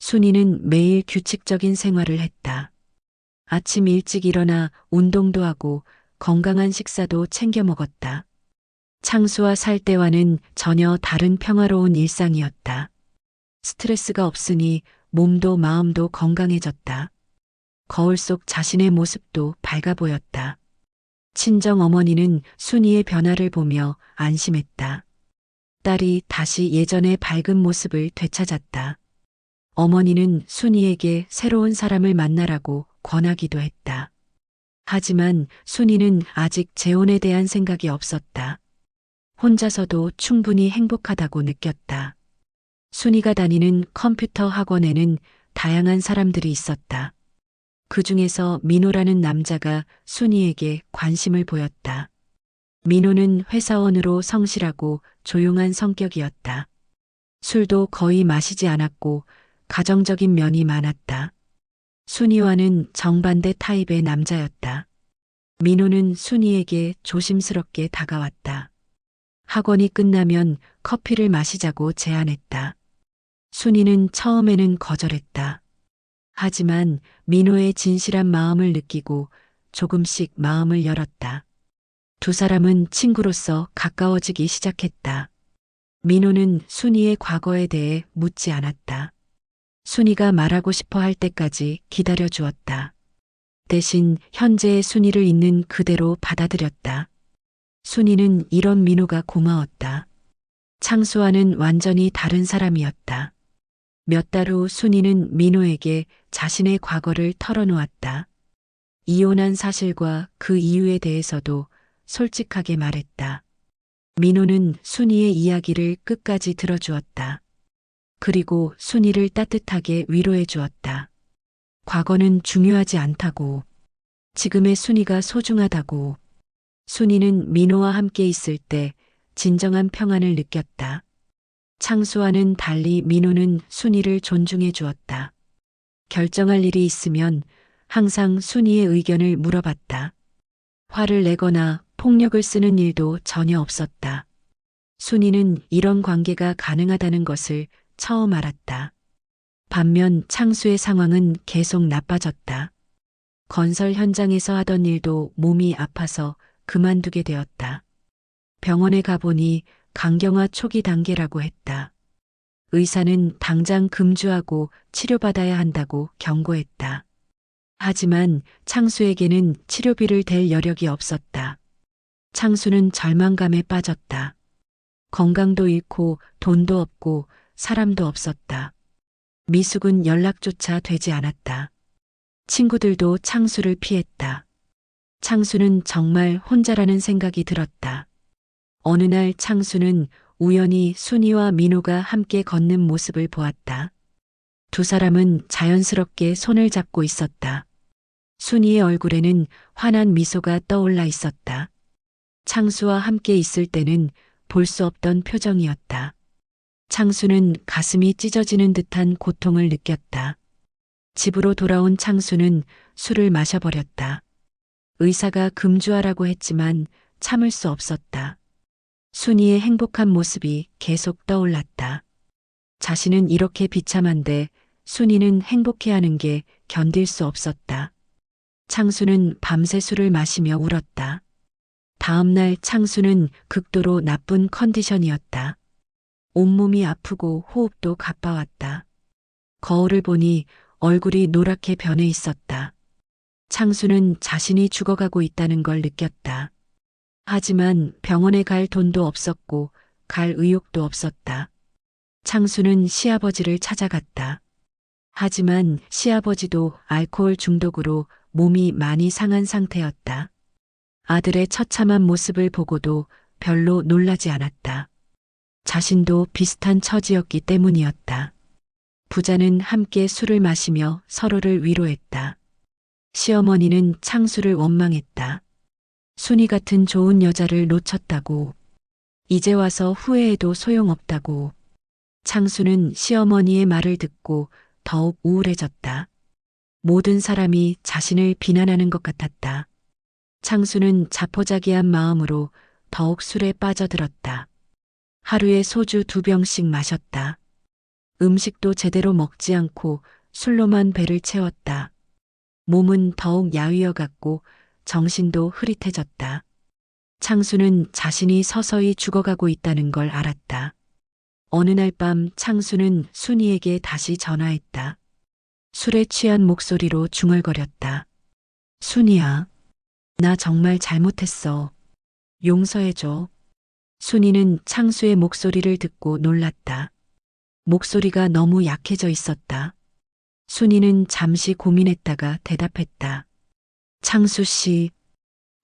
순이는 매일 규칙적인 생활을 했다. 아침 일찍 일어나 운동도 하고 건강한 식사도 챙겨 먹었다. 창수와 살 때와는 전혀 다른 평화로운 일상이었다. 스트레스가 없으니 몸도 마음도 건강해졌다. 거울 속 자신의 모습도 밝아 보였다. 친정 어머니는 순이의 변화를 보며 안심했다. 딸이 다시 예전의 밝은 모습을 되찾았다. 어머니는 순이에게 새로운 사람을 만나라고 권하기도 했다. 하지만 순이는 아직 재혼에 대한 생각이 없었다. 혼자서도 충분히 행복하다고 느꼈다. 순이가 다니는 컴퓨터 학원에는 다양한 사람들이 있었다. 그 중에서 민호라는 남자가 순이에게 관심을 보였다. 민호는 회사원으로 성실하고 조용한 성격이었다. 술도 거의 마시지 않았고 가정적인 면이 많았다. 순이와는 정반대 타입의 남자였다. 민호는 순이에게 조심스럽게 다가왔다. 학원이 끝나면 커피를 마시자고 제안했다. 순이는 처음에는 거절했다. 하지만 민호의 진실한 마음을 느끼고 조금씩 마음을 열었다. 두 사람은 친구로서 가까워지기 시작했다. 민호는 순이의 과거에 대해 묻지 않았다. 순이가 말하고 싶어 할 때까지 기다려 주었다. 대신 현재의 순이를 있는 그대로 받아들였다. 순이는 이런 민호가 고마웠다. 창수와는 완전히 다른 사람이었다. 몇 달 후 순이는 민호에게 자신의 과거를 털어놓았다. 이혼한 사실과 그 이유에 대해서도 솔직하게 말했다. 민호는 순이의 이야기를 끝까지 들어주었다. 그리고 순이를 따뜻하게 위로해 주었다. 과거는 중요하지 않다고. 지금의 순이가 소중하다고. 순이는 민호와 함께 있을 때 진정한 평안을 느꼈다. 창수와는 달리 민호는 순이를 존중해 주었다. 결정할 일이 있으면 항상 순이의 의견을 물어봤다. 화를 내거나 폭력을 쓰는 일도 전혀 없었다. 순이는 이런 관계가 가능하다는 것을 처음 알았다. 반면 창수의 상황은 계속 나빠졌다. 건설 현장에서 하던 일도 몸이 아파서 그만두게 되었다. 병원에 가보니 간경화 초기 단계라고 했다. 의사는 당장 금주하고 치료받아야 한다고 경고했다. 하지만 창수에게는 치료비를 댈 여력이 없었다. 창수는 절망감에 빠졌다. 건강도 잃고 돈도 없고 사람도 없었다. 미숙은 연락조차 되지 않았다. 친구들도 창수를 피했다. 창수는 정말 혼자라는 생각이 들었다. 어느 날 창수는 우연히 순이와 민호가 함께 걷는 모습을 보았다. 두 사람은 자연스럽게 손을 잡고 있었다. 순이의 얼굴에는 환한 미소가 떠올라 있었다. 창수와 함께 있을 때는 볼 수 없던 표정이었다. 창수는 가슴이 찢어지는 듯한 고통을 느꼈다. 집으로 돌아온 창수는 술을 마셔버렸다. 의사가 금주하라고 했지만 참을 수 없었다. 순이의 행복한 모습이 계속 떠올랐다. 자신은 이렇게 비참한데 순이는 행복해하는 게 견딜 수 없었다. 창수는 밤새 술을 마시며 울었다. 다음 날 창수는 극도로 나쁜 컨디션이었다. 온몸이 아프고 호흡도 가빠왔다. 거울을 보니 얼굴이 노랗게 변해 있었다. 창수는 자신이 죽어가고 있다는 걸 느꼈다. 하지만 병원에 갈 돈도 없었고 갈 의욕도 없었다. 창수는 시아버지를 찾아갔다. 하지만 시아버지도 알코올 중독으로 몸이 많이 상한 상태였다. 아들의 처참한 모습을 보고도 별로 놀라지 않았다. 자신도 비슷한 처지였기 때문이었다. 부자는 함께 술을 마시며 서로를 위로했다. 시어머니는 창수를 원망했다. 순이 같은 좋은 여자를 놓쳤다고. 이제 와서 후회해도 소용없다고. 창수는 시어머니의 말을 듣고 더욱 우울해졌다. 모든 사람이 자신을 비난하는 것 같았다. 창수는 자포자기한 마음으로 더욱 술에 빠져들었다. 하루에 소주 2병씩 마셨다. 음식도 제대로 먹지 않고 술로만 배를 채웠다. 몸은 더욱 야위어갔고 정신도 흐릿해졌다. 창수는 자신이 서서히 죽어가고 있다는 걸 알았다. 어느 날 밤 창수는 순이에게 다시 전화했다. 술에 취한 목소리로 중얼거렸다. 순이야, 나 정말 잘못했어. 용서해줘. 순이는 창수의 목소리를 듣고 놀랐다. 목소리가 너무 약해져 있었다. 순이는 잠시 고민했다가 대답했다. 창수 씨,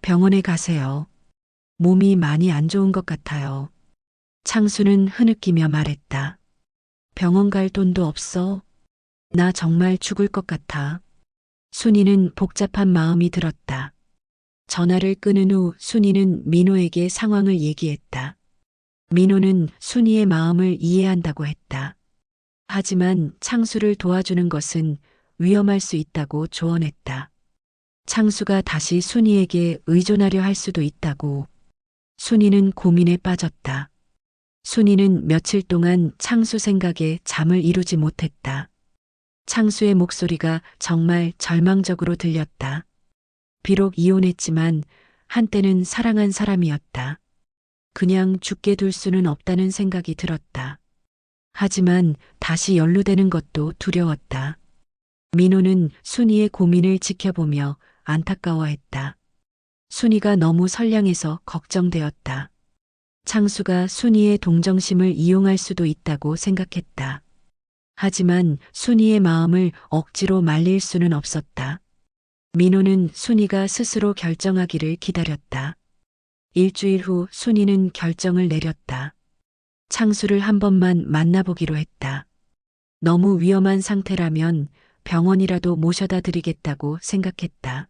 병원에 가세요. 몸이 많이 안 좋은 것 같아요. 창수는 흐느끼며 말했다. 병원 갈 돈도 없어. 나 정말 죽을 것 같아. 순이는 복잡한 마음이 들었다. 전화를 끊은 후 순이는 민호에게 상황을 얘기했다. 민호는 순이의 마음을 이해한다고 했다. 하지만 창수를 도와주는 것은 위험할 수 있다고 조언했다. 창수가 다시 순이에게 의존하려 할 수도 있다고. 순이는 고민에 빠졌다. 순이는 며칠 동안 창수 생각에 잠을 이루지 못했다. 창수의 목소리가 정말 절망적으로 들렸다. 비록 이혼했지만 한때는 사랑한 사람이었다. 그냥 죽게 둘 수는 없다는 생각이 들었다. 하지만 다시 연루되는 것도 두려웠다. 민호는 순이의 고민을 지켜보며 안타까워했다. 순이가 너무 선량해서 걱정되었다. 창수가 순이의 동정심을 이용할 수도 있다고 생각했다. 하지만 순이의 마음을 억지로 말릴 수는 없었다. 민호는 순이가 스스로 결정하기를 기다렸다. 일주일 후 순이는 결정을 내렸다. 창수를 한 번만 만나보기로 했다. 너무 위험한 상태라면 병원이라도 모셔다 드리겠다고 생각했다.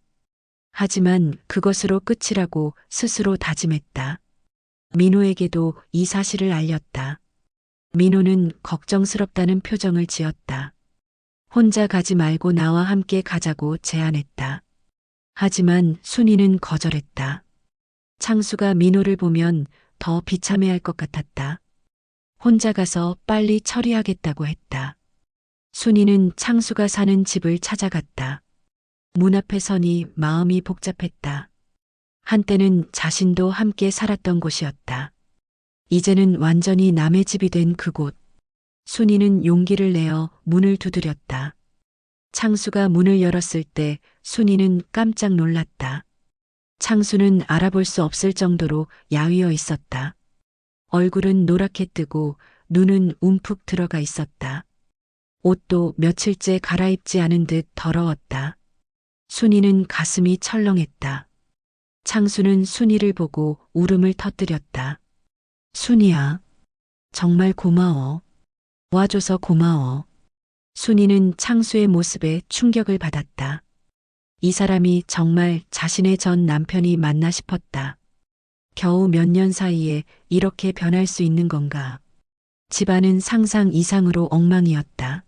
하지만 그것으로 끝이라고 스스로 다짐했다. 민호에게도 이 사실을 알렸다. 민호는 걱정스럽다는 표정을 지었다. 혼자 가지 말고 나와 함께 가자고 제안했다. 하지만 순이는 거절했다. 창수가 민호를 보면 더 비참해할 것 같았다. 혼자 가서 빨리 처리하겠다고 했다. 순이는 창수가 사는 집을 찾아갔다. 문 앞에 서니 마음이 복잡했다. 한때는 자신도 함께 살았던 곳이었다. 이제는 완전히 남의 집이 된 그곳. 순이는 용기를 내어 문을 두드렸다. 창수가 문을 열었을 때 순이는 깜짝 놀랐다. 창수는 알아볼 수 없을 정도로 야위어 있었다. 얼굴은 노랗게 뜨고 눈은 움푹 들어가 있었다. 옷도 며칠째 갈아입지 않은 듯 더러웠다. 순이는 가슴이 철렁했다. 창수는 순이를 보고 울음을 터뜨렸다. 순이야, 정말 고마워. 와줘서 고마워. 순이는 창수의 모습에 충격을 받았다. 이 사람이 정말 자신의 전 남편이 맞나 싶었다. 겨우 몇 년 사이에 이렇게 변할 수 있는 건가. 집안은 상상 이상으로 엉망이었다.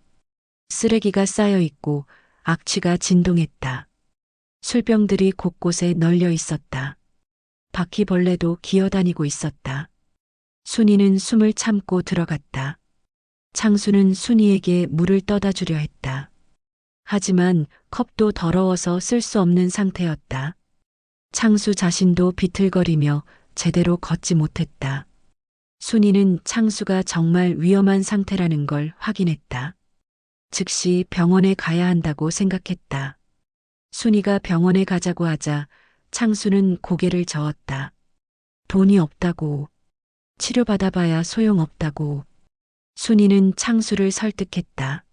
쓰레기가 쌓여 있고 악취가 진동했다. 술병들이 곳곳에 널려 있었다. 바퀴벌레도 기어다니고 있었다. 순이는 숨을 참고 들어갔다. 창수는 순이에게 물을 떠다 주려 했다. 하지만 컵도 더러워서 쓸 수 없는 상태였다. 창수 자신도 비틀거리며 제대로 걷지 못했다. 순이는 창수가 정말 위험한 상태라는 걸 확인했다. 즉시 병원에 가야 한다고 생각했다. 순이가 병원에 가자고 하자 창수는 고개를 저었다. 돈이 없다고. 치료받아봐야 소용없다고. 순이는 창수를 설득했다.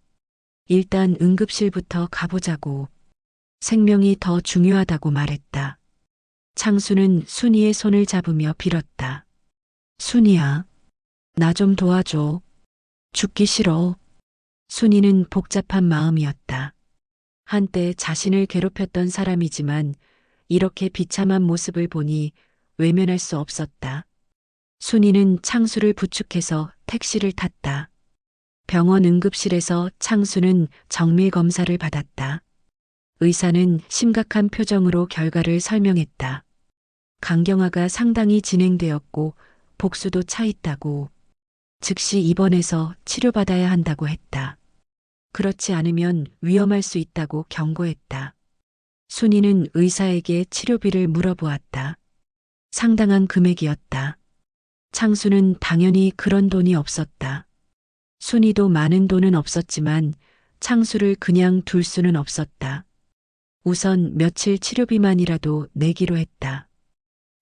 일단 응급실부터 가보자고. 생명이 더 중요하다고 말했다. 창수는 순이의 손을 잡으며 빌었다. 순이야, 나 좀 도와줘. 죽기 싫어. 순이는 복잡한 마음이었다. 한때 자신을 괴롭혔던 사람이지만 이렇게 비참한 모습을 보니 외면할 수 없었다. 순이는 창수를 부축해서 택시를 탔다. 병원 응급실에서 창수는 정밀 검사를 받았다. 의사는 심각한 표정으로 결과를 설명했다. 간경화가 상당히 진행되었고 복수도 차 있다고. 즉시 입원해서 치료받아야 한다고 했다. 그렇지 않으면 위험할 수 있다고 경고했다. 순이는 의사에게 치료비를 물어보았다. 상당한 금액이었다. 창수는 당연히 그런 돈이 없었다. 순이도 많은 돈은 없었지만 창수를 그냥 둘 수는 없었다. 우선 며칠 치료비만이라도 내기로 했다.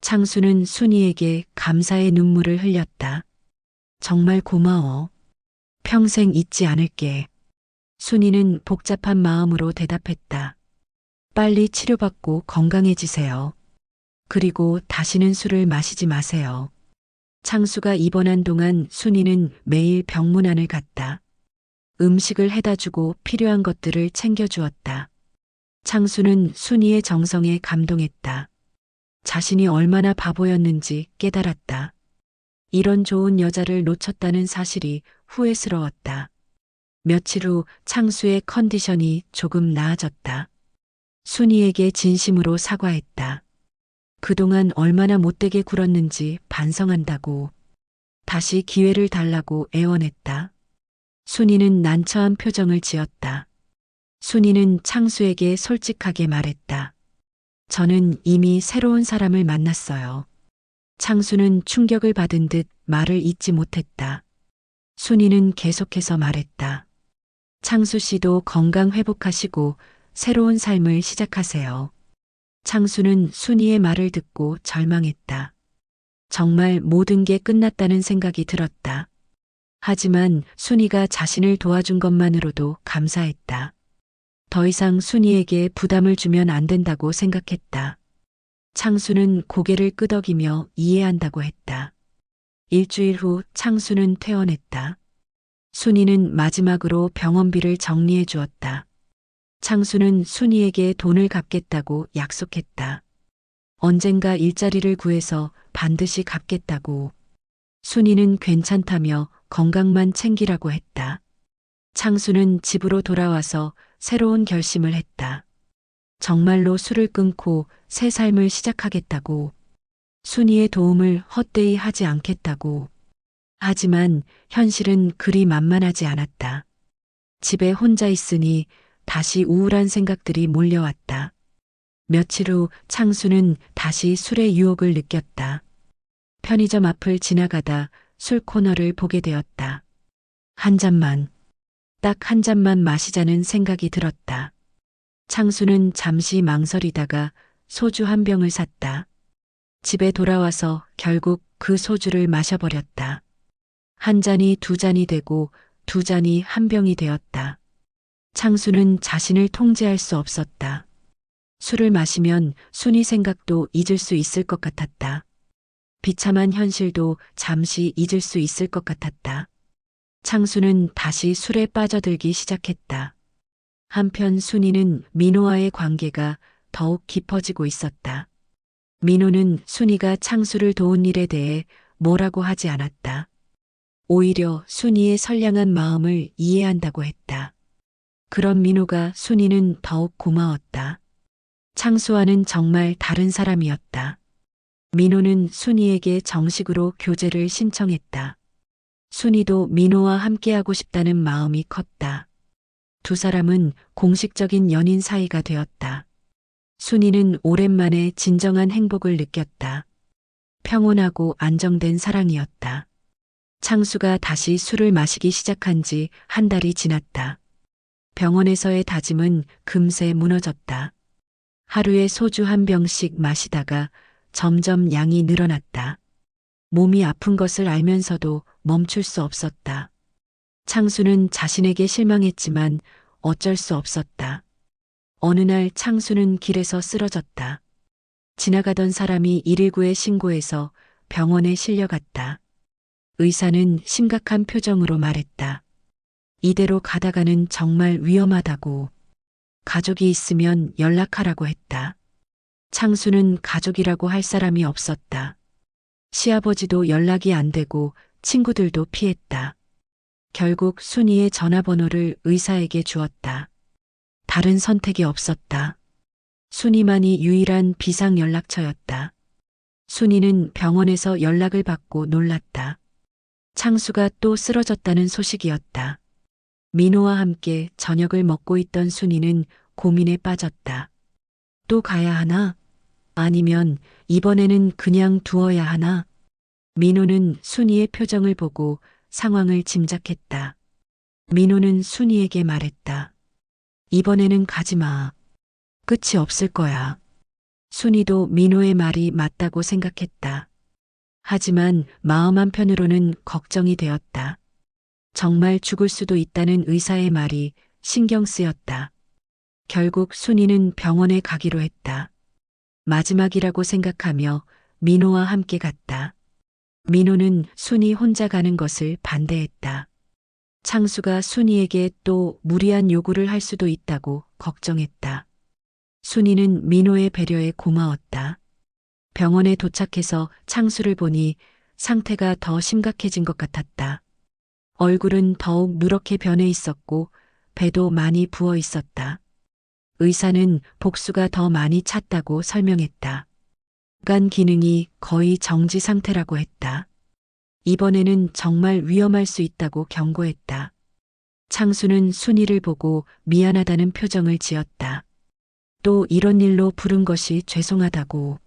창수는 순이에게 감사의 눈물을 흘렸다. 정말 고마워. 평생 잊지 않을게. 순이는 복잡한 마음으로 대답했다. 빨리 치료받고 건강해지세요. 그리고 다시는 술을 마시지 마세요. 창수가 입원한 동안 순이는 매일 병문안을 갔다. 음식을 해다 주고 필요한 것들을 챙겨주었다. 창수는 순이의 정성에 감동했다. 자신이 얼마나 바보였는지 깨달았다. 이런 좋은 여자를 놓쳤다는 사실이 후회스러웠다. 며칠 후 창수의 컨디션이 조금 나아졌다. 순이에게 진심으로 사과했다. 그동안 얼마나 못되게 굴었는지 반성한다고. 다시 기회를 달라고 애원했다. 순이는 난처한 표정을 지었다. 순이는 창수에게 솔직하게 말했다. 저는 이미 새로운 사람을 만났어요. 창수는 충격을 받은 듯 말을 잇지 못했다. 순이는 계속해서 말했다. 창수 씨도 건강 회복하시고 새로운 삶을 시작하세요. 창수는 순이의 말을 듣고 절망했다. 정말 모든 게 끝났다는 생각이 들었다. 하지만 순이가 자신을 도와준 것만으로도 감사했다. 더 이상 순이에게 부담을 주면 안 된다고 생각했다. 창수는 고개를 끄덕이며 이해한다고 했다. 일주일 후 창수는 퇴원했다. 순이는 마지막으로 병원비를 정리해 주었다. 창수는 순이에게 돈을 갚겠다고 약속했다. 언젠가 일자리를 구해서 반드시 갚겠다고. 순이는 괜찮다며 건강만 챙기라고 했다. 창수는 집으로 돌아와서 새로운 결심을 했다. 정말로 술을 끊고 새 삶을 시작하겠다고. 순이의 도움을 헛되이 하지 않겠다고. 하지만 현실은 그리 만만하지 않았다. 집에 혼자 있으니 다시 우울한 생각들이 몰려왔다. 며칠 후 창수는 다시 술의 유혹을 느꼈다. 편의점 앞을 지나가다 술 코너를 보게 되었다. 한 잔만, 딱 한 잔만 마시자는 생각이 들었다. 창수는 잠시 망설이다가 소주 한 병을 샀다. 집에 돌아와서 결국 그 소주를 마셔버렸다. 한 잔이 두 잔이 되고 두 잔이 한 병이 되었다. 창수는 자신을 통제할 수 없었다. 술을 마시면 순이 생각도 잊을 수 있을 것 같았다. 비참한 현실도 잠시 잊을 수 있을 것 같았다. 창수는 다시 술에 빠져들기 시작했다. 한편 순이는 민호와의 관계가 더욱 깊어지고 있었다. 민호는 순이가 창수를 도운 일에 대해 뭐라고 하지 않았다. 오히려 순이의 선량한 마음을 이해한다고 했다. 그런 민호가 순이는 더욱 고마웠다. 창수와는 정말 다른 사람이었다. 민호는 순이에게 정식으로 교제를 신청했다. 순이도 민호와 함께하고 싶다는 마음이 컸다. 두 사람은 공식적인 연인 사이가 되었다. 순이는 오랜만에 진정한 행복을 느꼈다. 평온하고 안정된 사랑이었다. 창수가 다시 술을 마시기 시작한 지 한 달이 지났다. 병원에서의 다짐은 금세 무너졌다. 하루에 소주 한 병씩 마시다가 점점 양이 늘어났다. 몸이 아픈 것을 알면서도 멈출 수 없었다. 창수는 자신에게 실망했지만 어쩔 수 없었다. 어느 날 창수는 길에서 쓰러졌다. 지나가던 사람이 119에 신고해서 병원에 실려갔다. 의사는 심각한 표정으로 말했다. 이대로 가다가는 정말 위험하다고. 가족이 있으면 연락하라고 했다. 창수는 가족이라고 할 사람이 없었다. 시아버지도 연락이 안 되고 친구들도 피했다. 결국 순이의 전화번호를 의사에게 주었다. 다른 선택이 없었다. 순이만이 유일한 비상 연락처였다. 순이는 병원에서 연락을 받고 놀랐다. 창수가 또 쓰러졌다는 소식이었다. 민호와 함께 저녁을 먹고 있던 순이는 고민에 빠졌다. 또 가야 하나? 아니면 이번에는 그냥 두어야 하나? 민호는 순이의 표정을 보고 상황을 짐작했다. 민호는 순이에게 말했다. 이번에는 가지 마. 끝이 없을 거야. 순이도 민호의 말이 맞다고 생각했다. 하지만 마음 한편으로는 걱정이 되었다. 정말 죽을 수도 있다는 의사의 말이 신경 쓰였다. 결국 순이는 병원에 가기로 했다. 마지막이라고 생각하며 민호와 함께 갔다. 민호는 순이 혼자 가는 것을 반대했다. 창수가 순이에게 또 무리한 요구를 할 수도 있다고 걱정했다. 순이는 민호의 배려에 고마웠다. 병원에 도착해서 창수를 보니 상태가 더 심각해진 것 같았다. 얼굴은 더욱 누렇게 변해 있었고 배도 많이 부어 있었다. 의사는 복수가 더 많이 찼다고 설명했다. 간 기능이 거의 정지 상태라고 했다. 이번에는 정말 위험할 수 있다고 경고했다. 창수는 순이를 보고 미안하다는 표정을 지었다. 또 이런 일로 부른 것이 죄송하다고.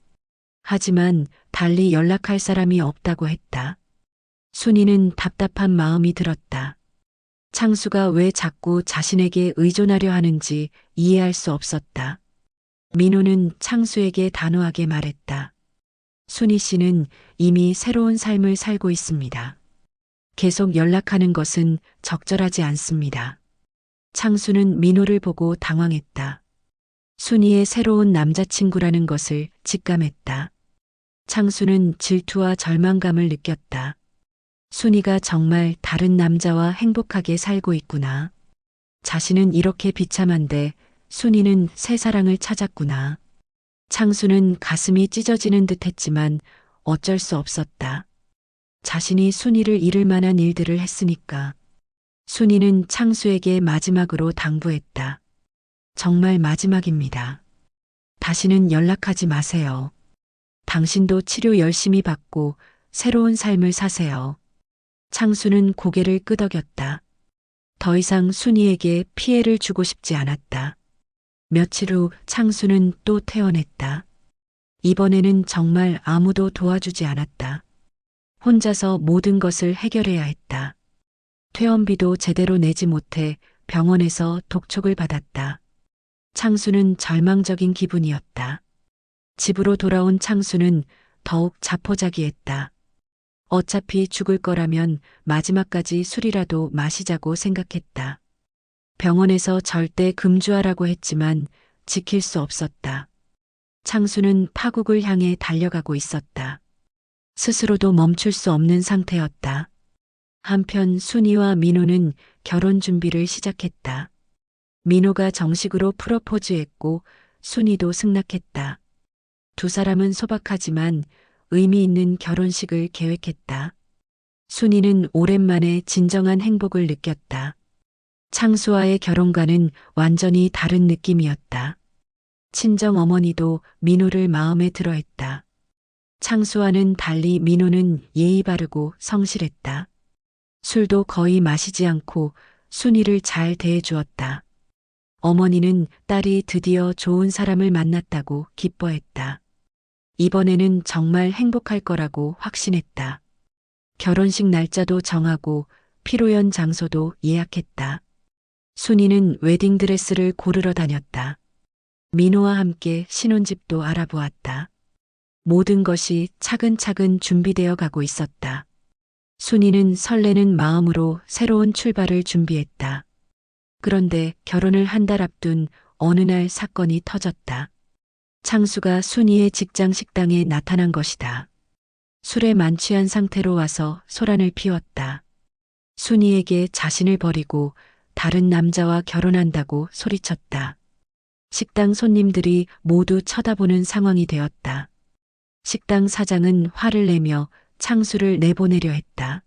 하지만 달리 연락할 사람이 없다고 했다. 순이는 답답한 마음이 들었다. 창수가 왜 자꾸 자신에게 의존하려 하는지 이해할 수 없었다. 민호는 창수에게 단호하게 말했다. 순이 씨는 이미 새로운 삶을 살고 있습니다. 계속 연락하는 것은 적절하지 않습니다. 창수는 민호를 보고 당황했다. 순이의 새로운 남자친구라는 것을 직감했다. 창수는 질투와 절망감을 느꼈다. 순이가 정말 다른 남자와 행복하게 살고 있구나. 자신은 이렇게 비참한데 순이는 새 사랑을 찾았구나. 창수는 가슴이 찢어지는 듯 했지만 어쩔 수 없었다. 자신이 순이를 잃을 만한 일들을 했으니까. 순이는 창수에게 마지막으로 당부했다. 정말 마지막입니다. 다시는 연락하지 마세요. 당신도 치료 열심히 받고 새로운 삶을 사세요. 창수는 고개를 끄덕였다. 더 이상 순이에게 피해를 주고 싶지 않았다. 며칠 후 창수는 또 퇴원했다. 이번에는 정말 아무도 도와주지 않았다. 혼자서 모든 것을 해결해야 했다. 퇴원비도 제대로 내지 못해 병원에서 독촉을 받았다. 창수는 절망적인 기분이었다. 집으로 돌아온 창수는 더욱 자포자기했다. 어차피 죽을 거라면 마지막까지 술이라도 마시자고 생각했다. 병원에서 절대 금주하라고 했지만 지킬 수 없었다. 창수는 파국을 향해 달려가고 있었다. 스스로도 멈출 수 없는 상태였다. 한편 순이와 민호는 결혼 준비를 시작했다. 민호가 정식으로 프로포즈했고 순이도 승낙했다. 두 사람은 소박하지만 의미 있는 결혼식을 계획했다. 순이는 오랜만에 진정한 행복을 느꼈다. 창수와의 결혼과는 완전히 다른 느낌이었다. 친정 어머니도 민호를 마음에 들어 했다. 창수와는 달리 민호는 예의 바르고 성실했다. 술도 거의 마시지 않고 순이를 잘 대해주었다. 어머니는 딸이 드디어 좋은 사람을 만났다고 기뻐했다. 이번에는 정말 행복할 거라고 확신했다. 결혼식 날짜도 정하고 피로연 장소도 예약했다. 순이는 웨딩드레스를 고르러 다녔다. 민호와 함께 신혼집도 알아보았다. 모든 것이 차근차근 준비되어 가고 있었다. 순이는 설레는 마음으로 새로운 출발을 준비했다. 그런데 결혼을 한 달 앞둔 어느 날 사건이 터졌다. 창수가 순이의 직장 식당에 나타난 것이다. 술에 만취한 상태로 와서 소란을 피웠다. 순이에게 자신을 버리고 다른 남자와 결혼한다고 소리쳤다. 식당 손님들이 모두 쳐다보는 상황이 되었다. 식당 사장은 화를 내며 창수를 내보내려 했다.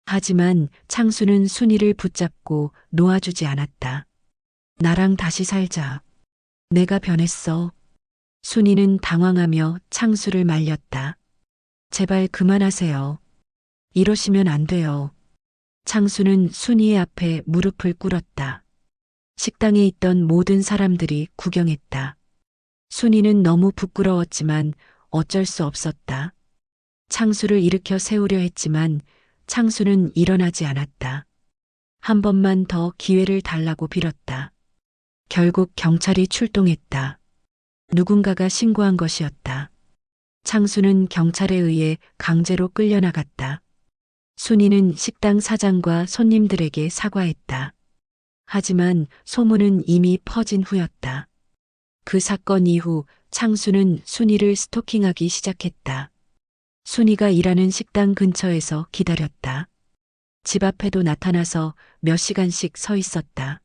하지만 창수는 순이를 붙잡고 놓아주지 않았다. 나랑 다시 살자. 내가 변했어. 순이는 당황하며 창수를 말렸다. 제발 그만하세요. 이러시면 안 돼요. 창수는 순이의 앞에 무릎을 꿇었다. 식당에 있던 모든 사람들이 구경했다. 순이는 너무 부끄러웠지만 어쩔 수 없었다. 창수를 일으켜 세우려 했지만 창수는 일어나지 않았다. 한 번만 더 기회를 달라고 빌었다. 결국 경찰이 출동했다. 누군가가 신고한 것이었다. 창수는 경찰에 의해 강제로 끌려나갔다. 순이는 식당 사장과 손님들에게 사과했다. 하지만 소문은 이미 퍼진 후였다. 그 사건 이후 창수는 순이를 스토킹하기 시작했다. 순이가 일하는 식당 근처에서 기다렸다. 집 앞에도 나타나서 몇 시간씩 서 있었다.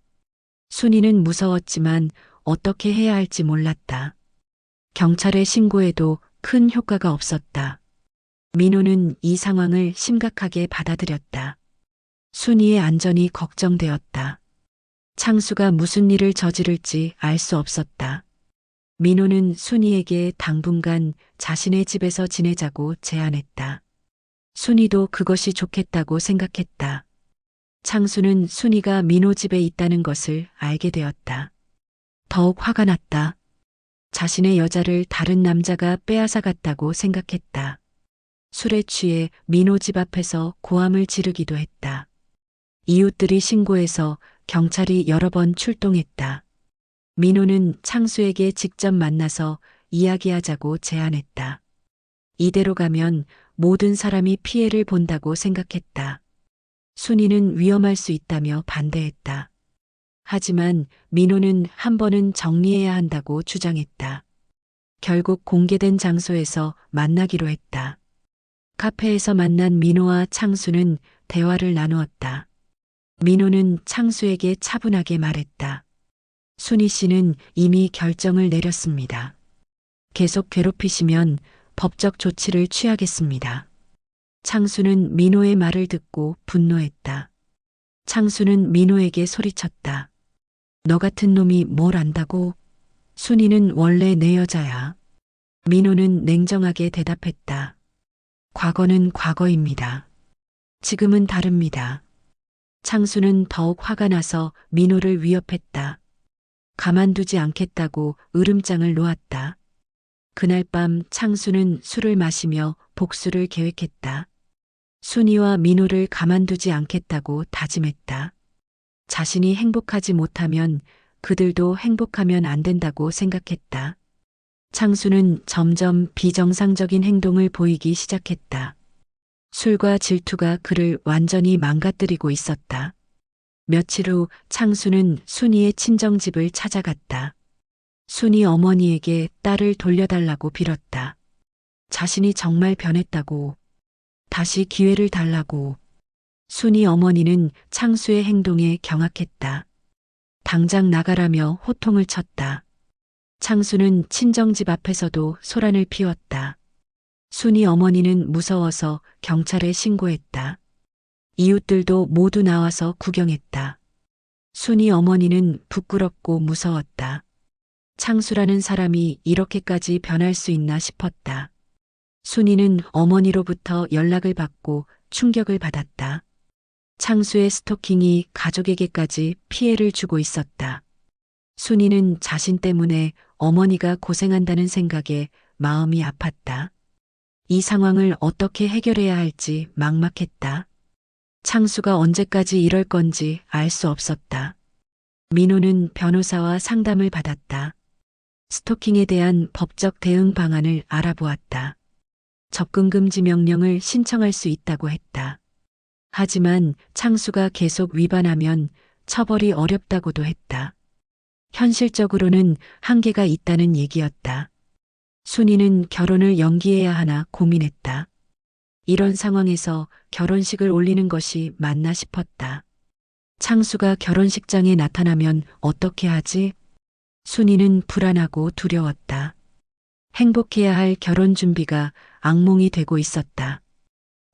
순이는 무서웠지만 어떻게 해야 할지 몰랐다. 경찰에 신고해도 큰 효과가 없었다. 민호는 이 상황을 심각하게 받아들였다. 순이의 안전이 걱정되었다. 창수가 무슨 일을 저지를지 알 수 없었다. 민호는 순이에게 당분간 자신의 집에서 지내자고 제안했다. 순이도 그것이 좋겠다고 생각했다. 창수는 순이가 민호 집에 있다는 것을 알게 되었다. 더욱 화가 났다. 자신의 여자를 다른 남자가 빼앗아갔다고 생각했다. 술에 취해 민호 집 앞에서 고함을 지르기도 했다. 이웃들이 신고해서 경찰이 여러 번 출동했다. 민호는 창수에게 직접 만나서 이야기하자고 제안했다. 이대로 가면 모든 사람이 피해를 본다고 생각했다. 순이는 위험할 수 있다며 반대했다. 하지만 민호는 한 번은 정리해야 한다고 주장했다. 결국 공개된 장소에서 만나기로 했다. 카페에서 만난 민호와 창수는 대화를 나누었다. 민호는 창수에게 차분하게 말했다. 순이 씨는 이미 결정을 내렸습니다. 계속 괴롭히시면 법적 조치를 취하겠습니다. 창수는 민호의 말을 듣고 분노했다. 창수는 민호에게 소리쳤다. 너 같은 놈이 뭘 안다고? 순이는 원래 내 여자야. 민호는 냉정하게 대답했다. 과거는 과거입니다. 지금은 다릅니다. 창수는 더욱 화가 나서 민호를 위협했다. 가만두지 않겠다고 으름장을 놓았다. 그날 밤 창수는 술을 마시며 복수를 계획했다. 순이와 민호를 가만두지 않겠다고 다짐했다. 자신이 행복하지 못하면 그들도 행복하면 안 된다고 생각했다. 창수는 점점 비정상적인 행동을 보이기 시작했다. 술과 질투가 그를 완전히 망가뜨리고 있었다. 며칠 후 창수는 순이의 친정집을 찾아갔다. 순이 어머니에게 딸을 돌려달라고 빌었다. 자신이 정말 변했다고, 다시 기회를 달라고. 순이 어머니는 창수의 행동에 경악했다. 당장 나가라며 호통을 쳤다. 창수는 친정집 앞에서도 소란을 피웠다. 순이 어머니는 무서워서 경찰에 신고했다. 이웃들도 모두 나와서 구경했다. 순이 어머니는 부끄럽고 무서웠다. 창수라는 사람이 이렇게까지 변할 수 있나 싶었다. 순이는 어머니로부터 연락을 받고 충격을 받았다. 창수의 스토킹이 가족에게까지 피해를 주고 있었다. 순이는 자신 때문에 어머니가 고생한다는 생각에 마음이 아팠다. 이 상황을 어떻게 해결해야 할지 막막했다. 창수가 언제까지 이럴 건지 알 수 없었다. 민호는 변호사와 상담을 받았다. 스토킹에 대한 법적 대응 방안을 알아보았다. 접근 금지 명령을 신청할 수 있다고 했다. 하지만 창수가 계속 위반하면 처벌이 어렵다고도 했다. 현실적으로는 한계가 있다는 얘기였다. 순이는 결혼을 연기해야 하나 고민했다. 이런 상황에서 결혼식을 올리는 것이 맞나 싶었다. 창수가 결혼식장에 나타나면 어떻게 하지? 순이는 불안하고 두려웠다. 행복해야 할 결혼 준비가 악몽이 되고 있었다.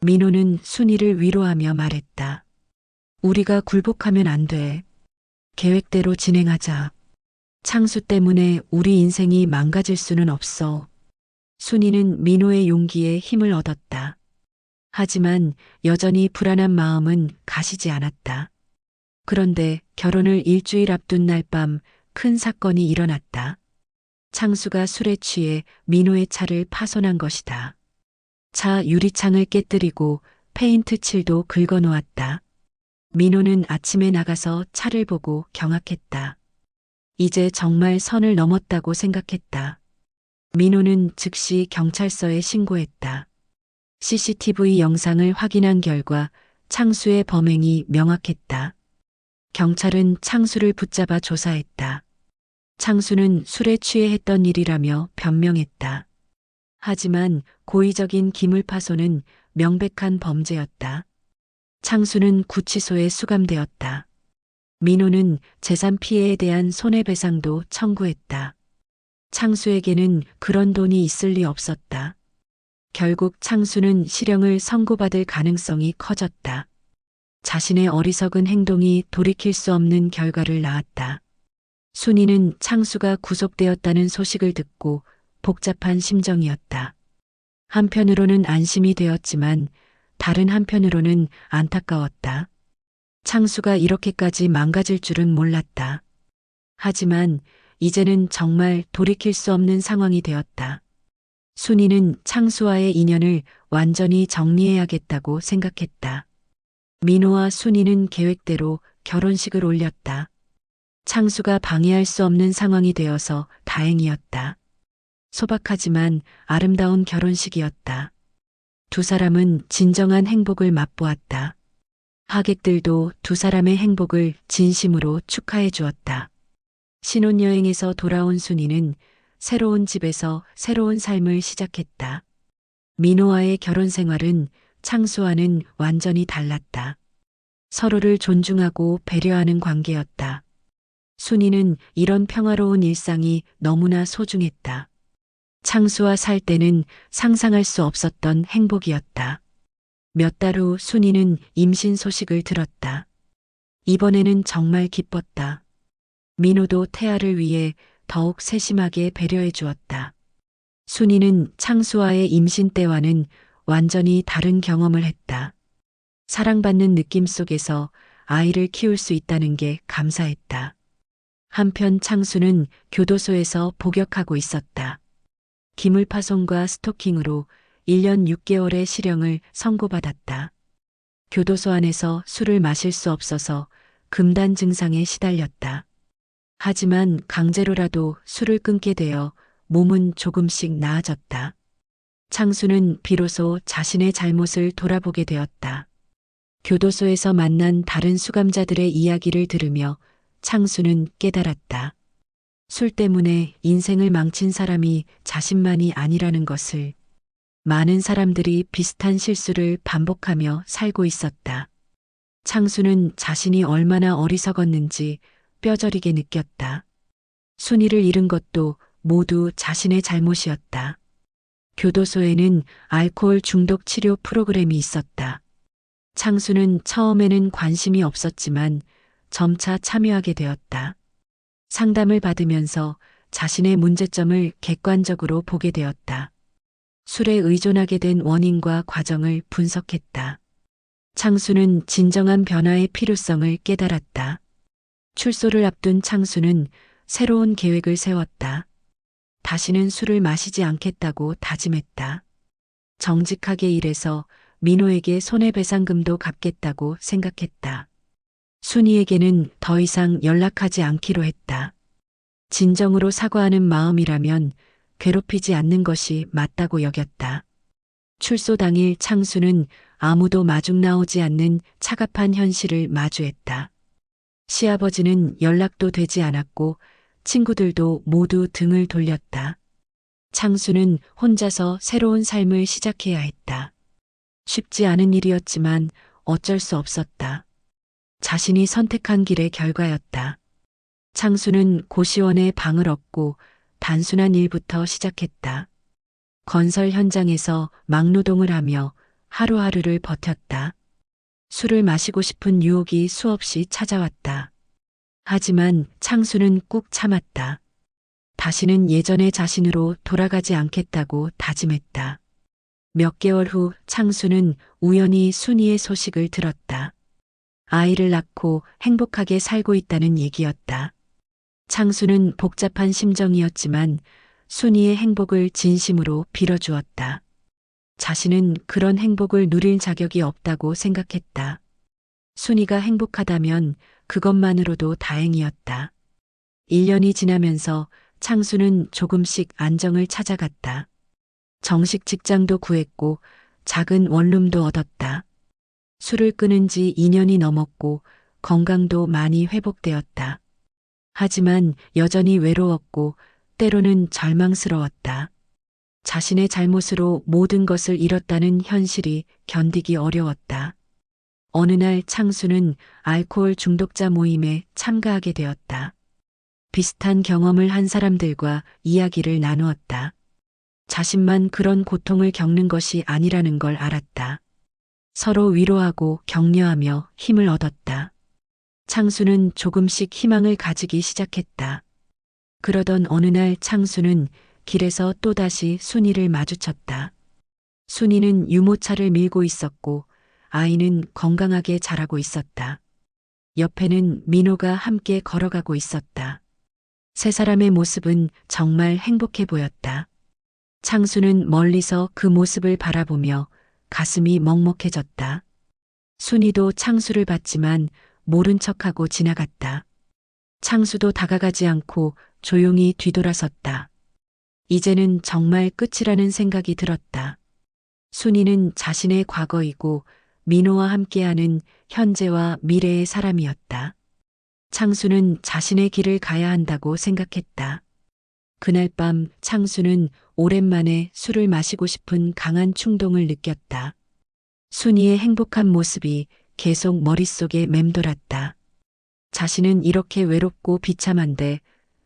민호는 순이를 위로하며 말했다. 우리가 굴복하면 안 돼. 계획대로 진행하자. 창수 때문에 우리 인생이 망가질 수는 없어. 순이는 민호의 용기에 힘을 얻었다. 하지만 여전히 불안한 마음은 가시지 않았다. 그런데 결혼을 일주일 앞둔 날 밤 큰 사건이 일어났다. 창수가 술에 취해 민호의 차를 파손한 것이다. 차 유리창을 깨뜨리고 페인트 칠도 긁어 놓았다. 민호는 아침에 나가서 차를 보고 경악했다. 이제 정말 선을 넘었다고 생각했다. 민호는 즉시 경찰서에 신고했다. CCTV 영상을 확인한 결과 창수의 범행이 명확했다. 경찰은 창수를 붙잡아 조사했다. 창수는 술에 취해 했던 일이라며 변명했다. 하지만 고의적인 기물 파손은 명백한 범죄였다. 창수는 구치소에 수감되었다. 민호는 재산 피해에 대한 손해배상도 청구했다. 창수에게는 그런 돈이 있을 리 없었다. 결국 창수는 실형을 선고받을 가능성이 커졌다. 자신의 어리석은 행동이 돌이킬 수 없는 결과를 낳았다. 순이는 창수가 구속되었다는 소식을 듣고 복잡한 심정이었다. 한편으로는 안심이 되었지만 다른 한편으로는 안타까웠다. 창수가 이렇게까지 망가질 줄은 몰랐다. 하지만 이제는 정말 돌이킬 수 없는 상황이 되었다. 순이는 창수와의 인연을 완전히 정리해야겠다고 생각했다. 민호와 순이는 계획대로 결혼식을 올렸다. 창수가 방해할 수 없는 상황이 되어서 다행이었다. 소박하지만 아름다운 결혼식이었다. 두 사람은 진정한 행복을 맛보았다. 하객들도 두 사람의 행복을 진심으로 축하해 주었다. 신혼여행에서 돌아온 순이는 새로운 집에서 새로운 삶을 시작했다. 민호와의 결혼 생활은 창수와는 완전히 달랐다. 서로를 존중하고 배려하는 관계였다. 순이는 이런 평화로운 일상이 너무나 소중했다. 창수와 살 때는 상상할 수 없었던 행복이었다. 몇 달 후 순이는 임신 소식을 들었다. 이번에는 정말 기뻤다. 민호도 태아를 위해 더욱 세심하게 배려해 주었다. 순이는 창수와의 임신 때와는 완전히 다른 경험을 했다. 사랑받는 느낌 속에서 아이를 키울 수 있다는 게 감사했다. 한편 창수는 교도소에서 복역하고 있었다. 기물 파손과 스토킹으로 1년 6개월의 실형을 선고받았다. 교도소 안에서 술을 마실 수 없어서 금단 증상에 시달렸다. 하지만 강제로라도 술을 끊게 되어 몸은 조금씩 나아졌다. 창수는 비로소 자신의 잘못을 돌아보게 되었다. 교도소에서 만난 다른 수감자들의 이야기를 들으며 창수는 깨달았다. 술 때문에 인생을 망친 사람이 자신만이 아니라는 것을. 많은 사람들이 비슷한 실수를 반복하며 살고 있었다. 창수는 자신이 얼마나 어리석었는지 뼈저리게 느꼈다. 순이를 잃은 것도 모두 자신의 잘못이었다. 교도소에는 알코올 중독 치료 프로그램이 있었다. 창수는 처음에는 관심이 없었지만 점차 참여하게 되었다. 상담을 받으면서 자신의 문제점을 객관적으로 보게 되었다. 술에 의존하게 된 원인과 과정을 분석했다. 창수는 진정한 변화의 필요성을 깨달았다. 출소를 앞둔 창수는 새로운 계획을 세웠다. 다시는 술을 마시지 않겠다고 다짐했다. 정직하게 일해서 민호에게 손해배상금도 갚겠다고 생각했다. 순이에게는 더 이상 연락하지 않기로 했다. 진정으로 사과하는 마음이라면 괴롭히지 않는 것이 맞다고 여겼다. 출소 당일 창수는 아무도 마중 나오지 않는 차갑한 현실을 마주했다. 시아버지는 연락도 되지 않았고 친구들도 모두 등을 돌렸다. 창수는 혼자서 새로운 삶을 시작해야 했다. 쉽지 않은 일이었지만 어쩔 수 없었다. 자신이 선택한 길의 결과였다. 창수는 고시원에 방을 얻고 단순한 일부터 시작했다. 건설 현장에서 막노동을 하며 하루하루를 버텼다. 술을 마시고 싶은 유혹이 수없이 찾아왔다. 하지만 창수는 꾹 참았다. 다시는 예전의 자신으로 돌아가지 않겠다고 다짐했다. 몇 개월 후 창수는 우연히 순이의 소식을 들었다. 아이를 낳고 행복하게 살고 있다는 얘기였다. 창수는 복잡한 심정이었지만 순이의 행복을 진심으로 빌어주었다. 자신은 그런 행복을 누릴 자격이 없다고 생각했다. 순이가 행복하다면 그것만으로도 다행이었다. 1년이 지나면서 창수는 조금씩 안정을 찾아갔다. 정식 직장도 구했고 작은 원룸도 얻었다. 술을 끊은 지 2년이 넘었고 건강도 많이 회복되었다. 하지만 여전히 외로웠고 때로는 절망스러웠다. 자신의 잘못으로 모든 것을 잃었다는 현실이 견디기 어려웠다. 어느 날 창수는 알코올 중독자 모임에 참가하게 되었다. 비슷한 경험을 한 사람들과 이야기를 나누었다. 자신만 그런 고통을 겪는 것이 아니라는 걸 알았다. 서로 위로하고 격려하며 힘을 얻었다. 창수는 조금씩 희망을 가지기 시작했다. 그러던 어느 날 창수는 길에서 또다시 순이를 마주쳤다. 순이는 유모차를 밀고 있었고 아이는 건강하게 자라고 있었다. 옆에는 민호가 함께 걸어가고 있었다. 세 사람의 모습은 정말 행복해 보였다. 창수는 멀리서 그 모습을 바라보며 가슴이 먹먹해졌다. 순이도 창수를 봤지만 모른 척하고 지나갔다. 창수도 다가가지 않고 조용히 뒤돌아섰다. 이제는 정말 끝이라는 생각이 들었다. 순이는 자신의 과거이고 민호와 함께하는 현재와 미래의 사람이었다. 창수는 자신의 길을 가야 한다고 생각했다. 그날 밤 창수는 오랜만에 술을 마시고 싶은 강한 충동을 느꼈다. 순이의 행복한 모습이 계속 머릿속에 맴돌았다. 자신은 이렇게 외롭고 비참한데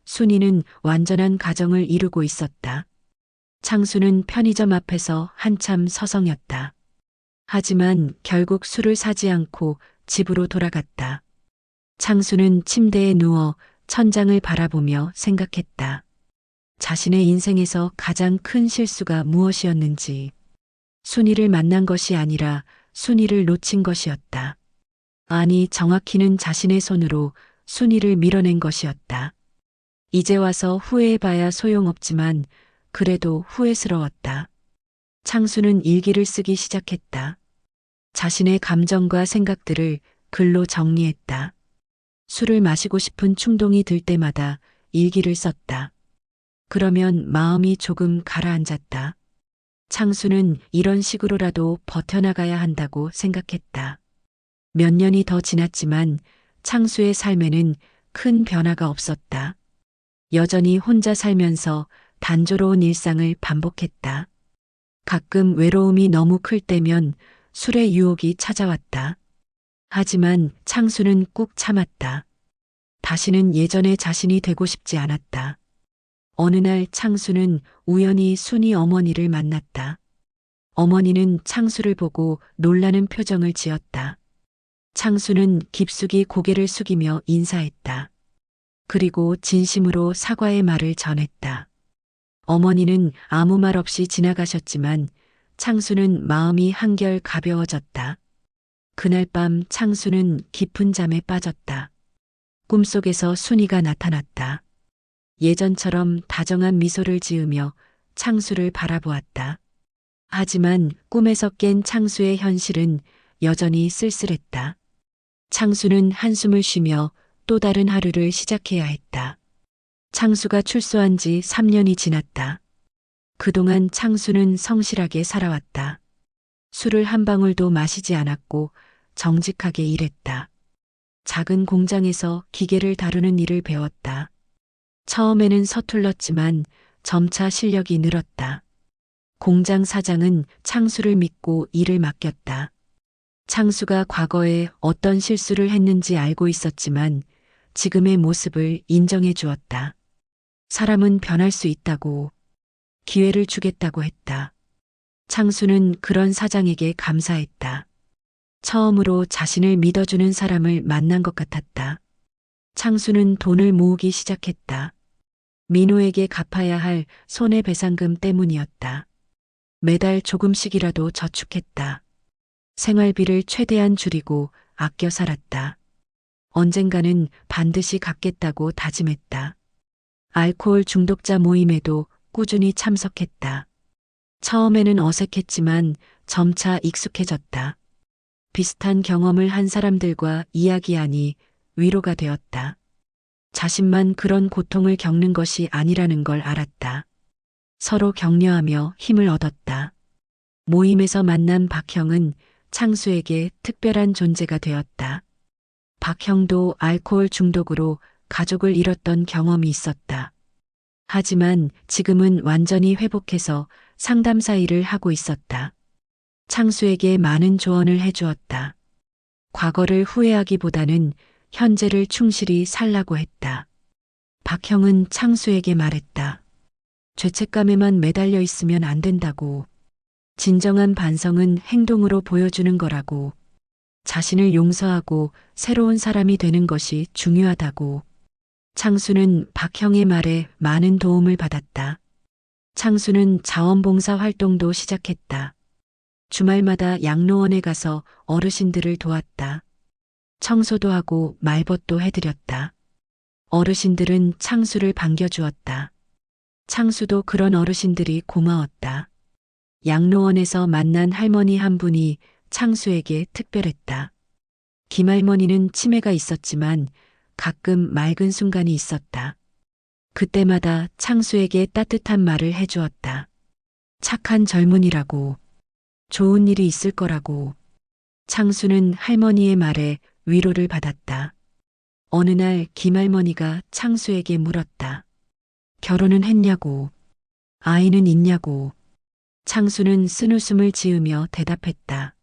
순이는 완전한 가정을 이루고 있었다. 창수는 편의점 앞에서 한참 서성였다. 하지만 결국 술을 사지 않고 집으로 돌아갔다. 창수는 침대에 누워 천장을 바라보며 생각했다. 자신의 인생에서 가장 큰 실수가 무엇이었는지. 순이를 만난 것이 아니라 순이를 놓친 것이었다. 아니, 정확히는 자신의 손으로 순이를 밀어낸 것이었다. 이제 와서 후회해봐야 소용없지만 그래도 후회스러웠다. 창수는 일기를 쓰기 시작했다. 자신의 감정과 생각들을 글로 정리했다. 술을 마시고 싶은 충동이 들 때마다 일기를 썼다. 그러면 마음이 조금 가라앉았다. 창수는 이런 식으로라도 버텨나가야 한다고 생각했다. 몇 년이 더 지났지만 창수의 삶에는 큰 변화가 없었다. 여전히 혼자 살면서 단조로운 일상을 반복했다. 가끔 외로움이 너무 클 때면 술의 유혹이 찾아왔다. 하지만 창수는 꾹 참았다. 다시는 예전의 자신이 되고 싶지 않았다. 어느 날 창수는 우연히 순이 어머니를 만났다. 어머니는 창수를 보고 놀라는 표정을 지었다. 창수는 깊숙이 고개를 숙이며 인사했다. 그리고 진심으로 사과의 말을 전했다. 어머니는 아무 말 없이 지나가셨지만 창수는 마음이 한결 가벼워졌다. 그날 밤 창수는 깊은 잠에 빠졌다. 꿈속에서 순이가 나타났다. 예전처럼 다정한 미소를 지으며 창수를 바라보았다. 하지만 꿈에서 깬 창수의 현실은 여전히 쓸쓸했다. 창수는 한숨을 쉬며 또 다른 하루를 시작해야 했다. 창수가 출소한 지 3년이 지났다. 그동안 창수는 성실하게 살아왔다. 술을 한 방울도 마시지 않았고 정직하게 일했다. 작은 공장에서 기계를 다루는 일을 배웠다. 처음에는 서툴렀지만 점차 실력이 늘었다. 공장 사장은 창수를 믿고 일을 맡겼다. 창수가 과거에 어떤 실수를 했는지 알고 있었지만 지금의 모습을 인정해 주었다. 사람은 변할 수 있다고, 기회를 주겠다고 했다. 창수는 그런 사장에게 감사했다. 처음으로 자신을 믿어주는 사람을 만난 것 같았다. 창수는 돈을 모으기 시작했다. 민호에게 갚아야 할 손해배상금 때문이었다. 매달 조금씩이라도 저축했다. 생활비를 최대한 줄이고 아껴 살았다. 언젠가는 반드시 갚겠다고 다짐했다. 알코올 중독자 모임에도 꾸준히 참석했다. 처음에는 어색했지만 점차 익숙해졌다. 비슷한 경험을 한 사람들과 이야기하니 위로가 되었다. 자신만 그런 고통을 겪는 것이 아니라는 걸 알았다. 서로 격려하며 힘을 얻었다. 모임에서 만난 박형은 창수에게 특별한 존재가 되었다. 박형도 알코올 중독으로 가족을 잃었던 경험이 있었다. 하지만 지금은 완전히 회복해서 상담사 일을 하고 있었다. 창수에게 많은 조언을 해주었다. 과거를 후회하기보다는 현재를 충실히 살라고 했다. 박형은 창수에게 말했다. 죄책감에만 매달려 있으면 안 된다고. 진정한 반성은 행동으로 보여주는 거라고. 자신을 용서하고 새로운 사람이 되는 것이 중요하다고. 창수는 박형의 말에 많은 도움을 받았다. 창수는 자원봉사 활동도 시작했다. 주말마다 양로원에 가서 어르신들을 도왔다. 청소도 하고 말벗도 해드렸다. 어르신들은 창수를 반겨주었다. 창수도 그런 어르신들이 고마웠다. 양로원에서 만난 할머니 한 분이 창수에게 특별했다. 김할머니는 치매가 있었지만 가끔 맑은 순간이 있었다. 그때마다 창수에게 따뜻한 말을 해주었다. 착한 젊은이라고, 좋은 일이 있을 거라고. 창수는 할머니의 말에 위로를 받았다. 어느 날 김할머니가 창수에게 물었다. 결혼은 했냐고, 아이는 있냐고. 창수는 쓴웃음을 지으며 대답했다.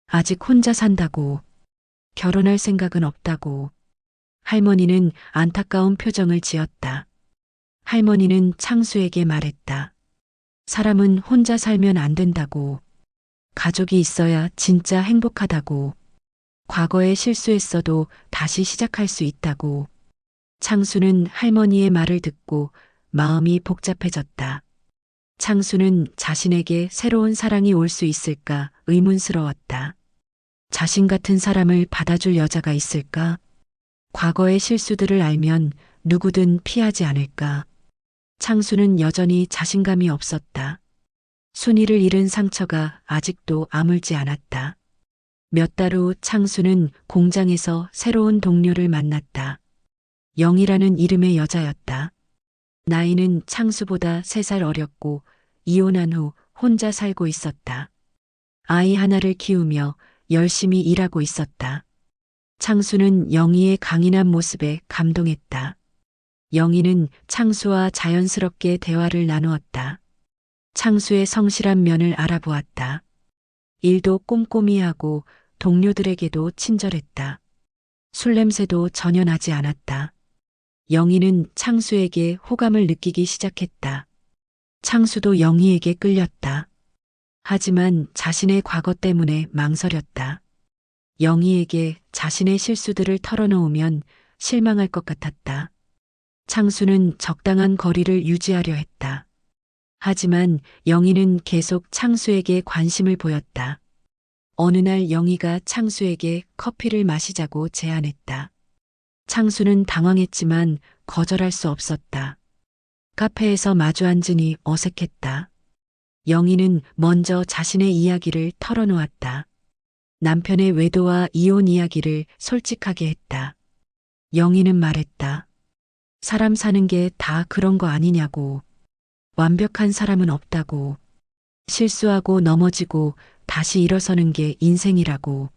아직 혼자 산다고, 결혼할 생각은 없다고. 할머니는 안타까운 표정을 지었다. 할머니는 창수에게 말했다. 사람은 혼자 살면 안 된다고. 가족이 있어야 진짜 행복하다고. 과거에 실수했어도 다시 시작할 수 있다고. 창수는 할머니의 말을 듣고 마음이 복잡해졌다. 창수는 자신에게 새로운 사랑이 올 수 있을까 의문스러웠다. 자신 같은 사람을 받아줄 여자가 있을까? 과거의 실수들을 알면 누구든 피하지 않을까? 창수는 여전히 자신감이 없었다. 순이를 잃은 상처가 아직도 아물지 않았다. 몇 달 후 창수는 공장에서 새로운 동료를 만났다. 영이라는 이름의 여자였다. 나이는 창수보다 3살 어렸고 이혼한 후 혼자 살고 있었다. 아이 하나를 키우며 열심히 일하고 있었다. 창수는 영희의 강인한 모습에 감동했다. 영희는 창수와 자연스럽게 대화를 나누었다. 창수의 성실한 면을 알아보았다. 일도 꼼꼼히 하고 동료들에게도 친절했다. 술 냄새도 전혀 나지 않았다. 영희는 창수에게 호감을 느끼기 시작했다. 창수도 영희에게 끌렸다. 하지만 자신의 과거 때문에 망설였다. 영희에게 자신의 실수들을 털어놓으면 실망할 것 같았다. 창수는 적당한 거리를 유지하려 했다. 하지만 영희는 계속 창수에게 관심을 보였다. 어느 날 영희가 창수에게 커피를 마시자고 제안했다. 창수는 당황했지만 거절할 수 없었다. 카페에서 마주 앉으니 어색했다. 영희는 먼저 자신의 이야기를 털어놓았다. 남편의 외도와 이혼 이야기를 솔직하게 했다. 영희는 말했다. 사람 사는 게 다 그런 거 아니냐고. 완벽한 사람은 없다고. 실수하고 넘어지고 다시 일어서는 게 인생이라고.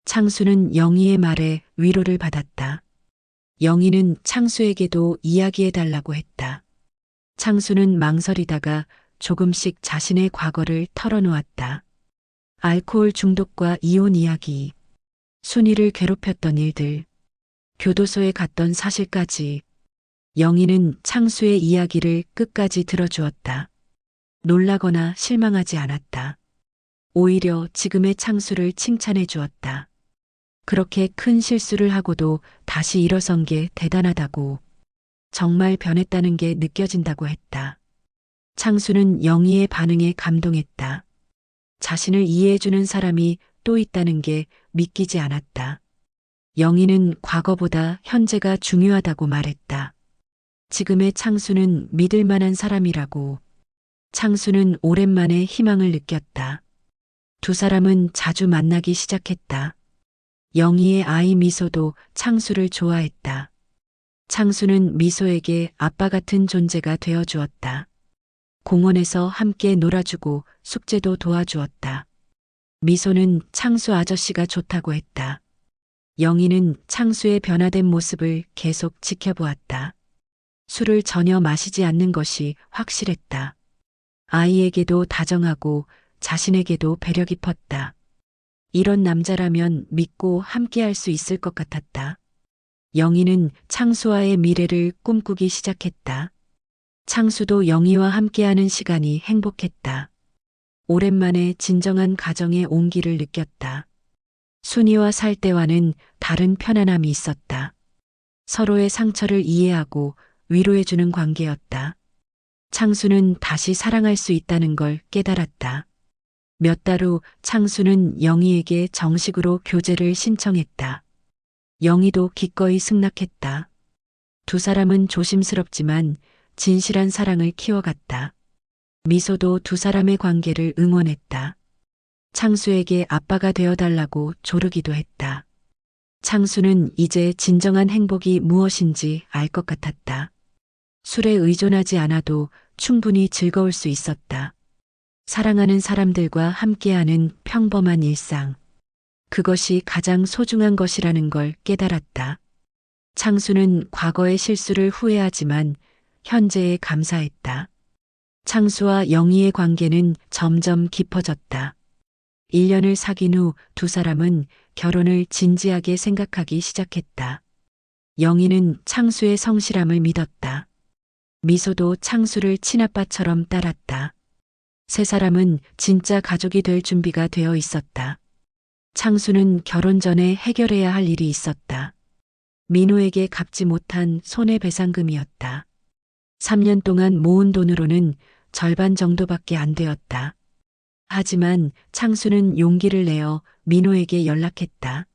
창수는 영희의 말에 위로를 받았다. 영희는 창수에게도 이야기해달라고 했다. 창수는 망설이다가 조금씩 자신의 과거를 털어놓았다. 알코올 중독과 이혼 이야기, 순이를 괴롭혔던 일들, 교도소에 갔던 사실까지. 영희는 창수의 이야기를 끝까지 들어주었다. 놀라거나 실망하지 않았다. 오히려 지금의 창수를 칭찬해 주었다. 그렇게 큰 실수를 하고도 다시 일어선 게 대단하다고. 정말 변했다는 게 느껴진다고 했다. 창수는 영희의 반응에 감동했다. 자신을 이해해주는 사람이 또 있다는 게 믿기지 않았다. 영희는 과거보다 현재가 중요하다고 말했다. 지금의 창수는 믿을 만한 사람이라고. 창수는 오랜만에 희망을 느꼈다. 두 사람은 자주 만나기 시작했다. 영희의 아이 미소도 창수를 좋아했다. 창수는 미소에게 아빠 같은 존재가 되어 주었다. 공원에서 함께 놀아주고 숙제도 도와주었다. 미소는 창수 아저씨가 좋다고 했다. 영희는 창수의 변화된 모습을 계속 지켜보았다. 술을 전혀 마시지 않는 것이 확실했다. 아이에게도 다정하고 자신에게도 배려 깊었다. 이런 남자라면 믿고 함께할 수 있을 것 같았다. 영희는 창수와의 미래를 꿈꾸기 시작했다. 창수도 영희와 함께하는 시간이 행복했다. 오랜만에 진정한 가정의 온기를 느꼈다. 순이와 살 때와는 다른 편안함이 있었다. 서로의 상처를 이해하고 위로해주는 관계였다. 창수는 다시 사랑할 수 있다는 걸 깨달았다. 몇 달 후 창수는 영희에게 정식으로 교제를 신청했다. 영희도 기꺼이 승낙했다. 두 사람은 조심스럽지만 진실한 사랑을 키워갔다. 미소도 두 사람의 관계를 응원했다. 창수에게 아빠가 되어달라고 조르기도 했다. 창수는 이제 진정한 행복이 무엇인지 알 것 같았다. 술에 의존하지 않아도 충분히 즐거울 수 있었다. 사랑하는 사람들과 함께하는 평범한 일상. 그것이 가장 소중한 것이라는 걸 깨달았다. 창수는 과거의 실수를 후회하지만 현재에 감사했다. 창수와 영희의 관계는 점점 깊어졌다. 1년을 사귄 후 두 사람은 결혼을 진지하게 생각하기 시작했다. 영희는 창수의 성실함을 믿었다. 미소도 창수를 친아빠처럼 따랐다. 세 사람은 진짜 가족이 될 준비가 되어 있었다. 창수는 결혼 전에 해결해야 할 일이 있었다. 민호에게 갚지 못한 손해배상금이었다. 3년 동안 모은 돈으로는 절반 정도밖에 안 되었다. 하지만 창수는 용기를 내어 민호에게 연락했다.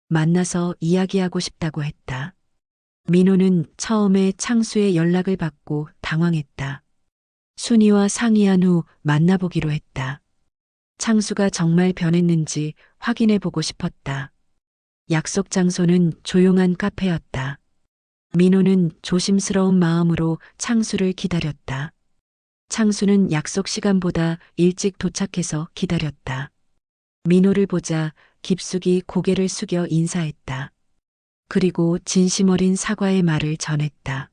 만나서 이야기하고 싶다고 했다. 민호는 처음에 창수의 연락을 받고 당황했다. 순이와 상의한 후 만나보기로 했다. 창수가 정말 변했는지 확인해 보고 싶었다. 약속 장소는 조용한 카페였다. 민호는 조심스러운 마음으로 창수를 기다렸다. 창수는 약속 시간보다 일찍 도착해서 기다렸다. 민호를 보자 깊숙이 고개를 숙여 인사했다. 그리고 진심 어린 사과의 말을 전했다.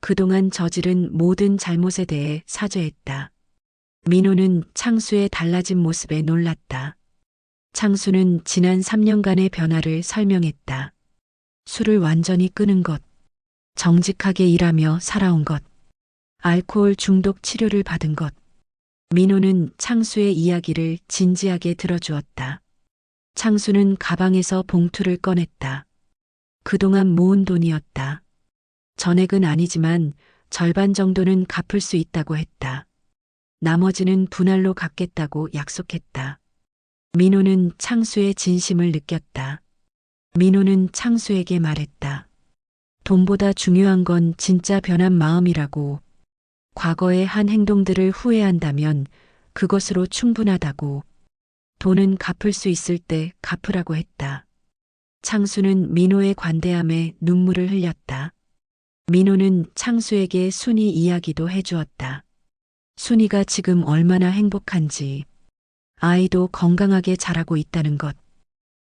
그동안 저지른 모든 잘못에 대해 사죄했다. 민호는 창수의 달라진 모습에 놀랐다. 창수는 지난 3년간의 변화를 설명했다. 술을 완전히 끊은 것, 정직하게 일하며 살아온 것, 알코올 중독 치료를 받은 것. 민호는 창수의 이야기를 진지하게 들어주었다. 창수는 가방에서 봉투를 꺼냈다. 그동안 모은 돈이었다. 전액은 아니지만 절반 정도는 갚을 수 있다고 했다. 나머지는 분할로 갚겠다고 약속했다. 민호는 창수의 진심을 느꼈다. 민호는 창수에게 말했다. 돈보다 중요한 건 진짜 변한 마음이라고. 과거의 한 행동들을 후회한다면 그것으로 충분하다고. 돈은 갚을 수 있을 때 갚으라고 했다. 창수는 민호의 관대함에 눈물을 흘렸다. 민호는 창수에게 순이 이야기도 해주었다. 순이가 지금 얼마나 행복한지, 아이도 건강하게 자라고 있다는 것.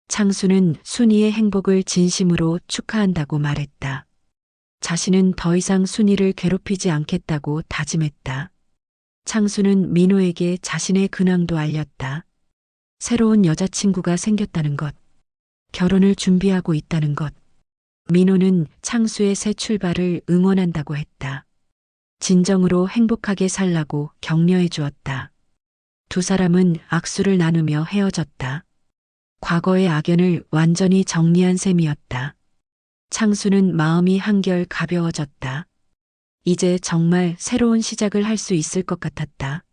창수는 순이의 행복을 진심으로 축하한다고 말했다. 자신은 더 이상 순이를 괴롭히지 않겠다고 다짐했다. 창수는 민호에게 자신의 근황도 알렸다. 새로운 여자친구가 생겼다는 것, 결혼을 준비하고 있다는 것. 민호는 창수의 새 출발을 응원한다고 했다. 진정으로 행복하게 살라고 격려해 주었다. 두 사람은 악수를 나누며 헤어졌다. 과거의 악연을 완전히 정리한 셈이었다. 창수는 마음이 한결 가벼워졌다. 이제 정말 새로운 시작을 할 수 있을 것 같았다.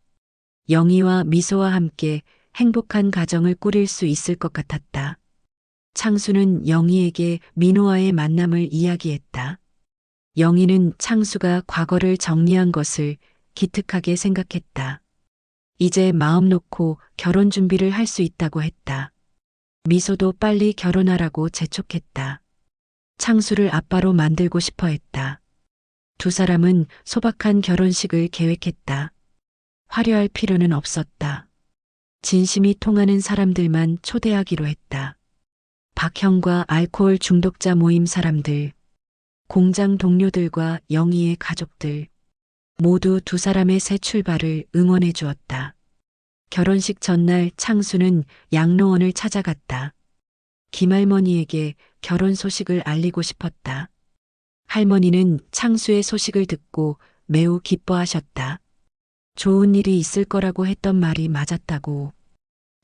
영희와 미소와 함께 행복한 가정을 꾸릴 수 있을 것 같았다. 창수는 영희에게 민호와의 만남을 이야기했다. 영희는 창수가 과거를 정리한 것을 기특하게 생각했다. 이제 마음 놓고 결혼 준비를 할 수 있다고 했다. 미소도 빨리 결혼하라고 재촉했다. 창수를 아빠로 만들고 싶어 했다. 두 사람은 소박한 결혼식을 계획했다. 화려할 필요는 없었다. 진심이 통하는 사람들만 초대하기로 했다. 박형과 알코올 중독자 모임 사람들, 공장 동료들과 영희의 가족들, 모두 두 사람의 새 출발을 응원해 주었다. 결혼식 전날 창수는 양로원을 찾아갔다. 김할머니에게 결혼 소식을 알리고 싶었다. 할머니는 창수의 소식을 듣고 매우 기뻐하셨다. 좋은 일이 있을 거라고 했던 말이 맞았다고.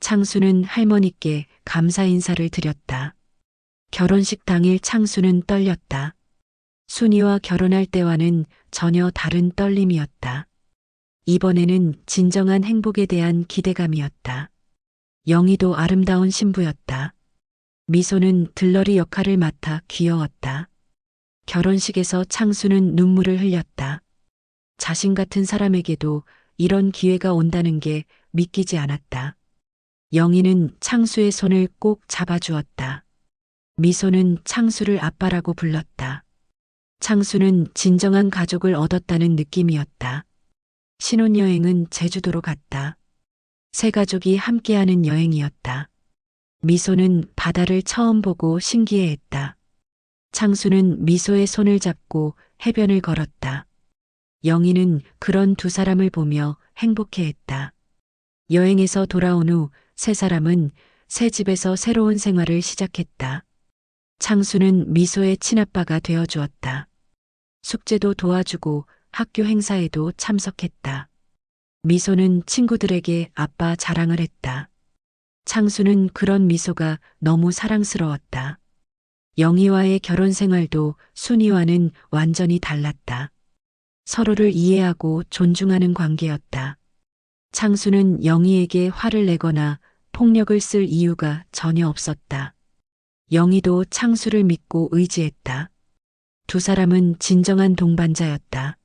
창수는 할머니께 감사 인사를 드렸다. 결혼식 당일 창수는 떨렸다. 순이와 결혼할 때와는 전혀 다른 떨림이었다. 이번에는 진정한 행복에 대한 기대감이었다. 영희도 아름다운 신부였다. 미소는 들러리 역할을 맡아 귀여웠다. 결혼식에서 창수는 눈물을 흘렸다. 자신 같은 사람에게도 이런 기회가 온다는 게 믿기지 않았다. 영희는 창수의 손을 꼭 잡아주었다. 미소는 창수를 아빠라고 불렀다. 창수는 진정한 가족을 얻었다는 느낌이었다. 신혼여행은 제주도로 갔다. 세 가족이 함께하는 여행이었다. 미소는 바다를 처음 보고 신기해했다. 창수는 미소의 손을 잡고 해변을 걸었다. 영희는 그런 두 사람을 보며 행복해했다. 여행에서 돌아온 후 세 사람은 새 집에서 새로운 생활을 시작했다. 창수는 미소의 친아빠가 되어주었다. 숙제도 도와주고 학교 행사에도 참석했다. 미소는 친구들에게 아빠 자랑을 했다. 창수는 그런 미소가 너무 사랑스러웠다. 영희와의 결혼 생활도 순이와는 완전히 달랐다. 서로를 이해하고 존중하는 관계였다. 창수는 영희에게 화를 내거나 폭력을 쓸 이유가 전혀 없었다. 영희도 창수를 믿고 의지했다. 두 사람은 진정한 동반자였다.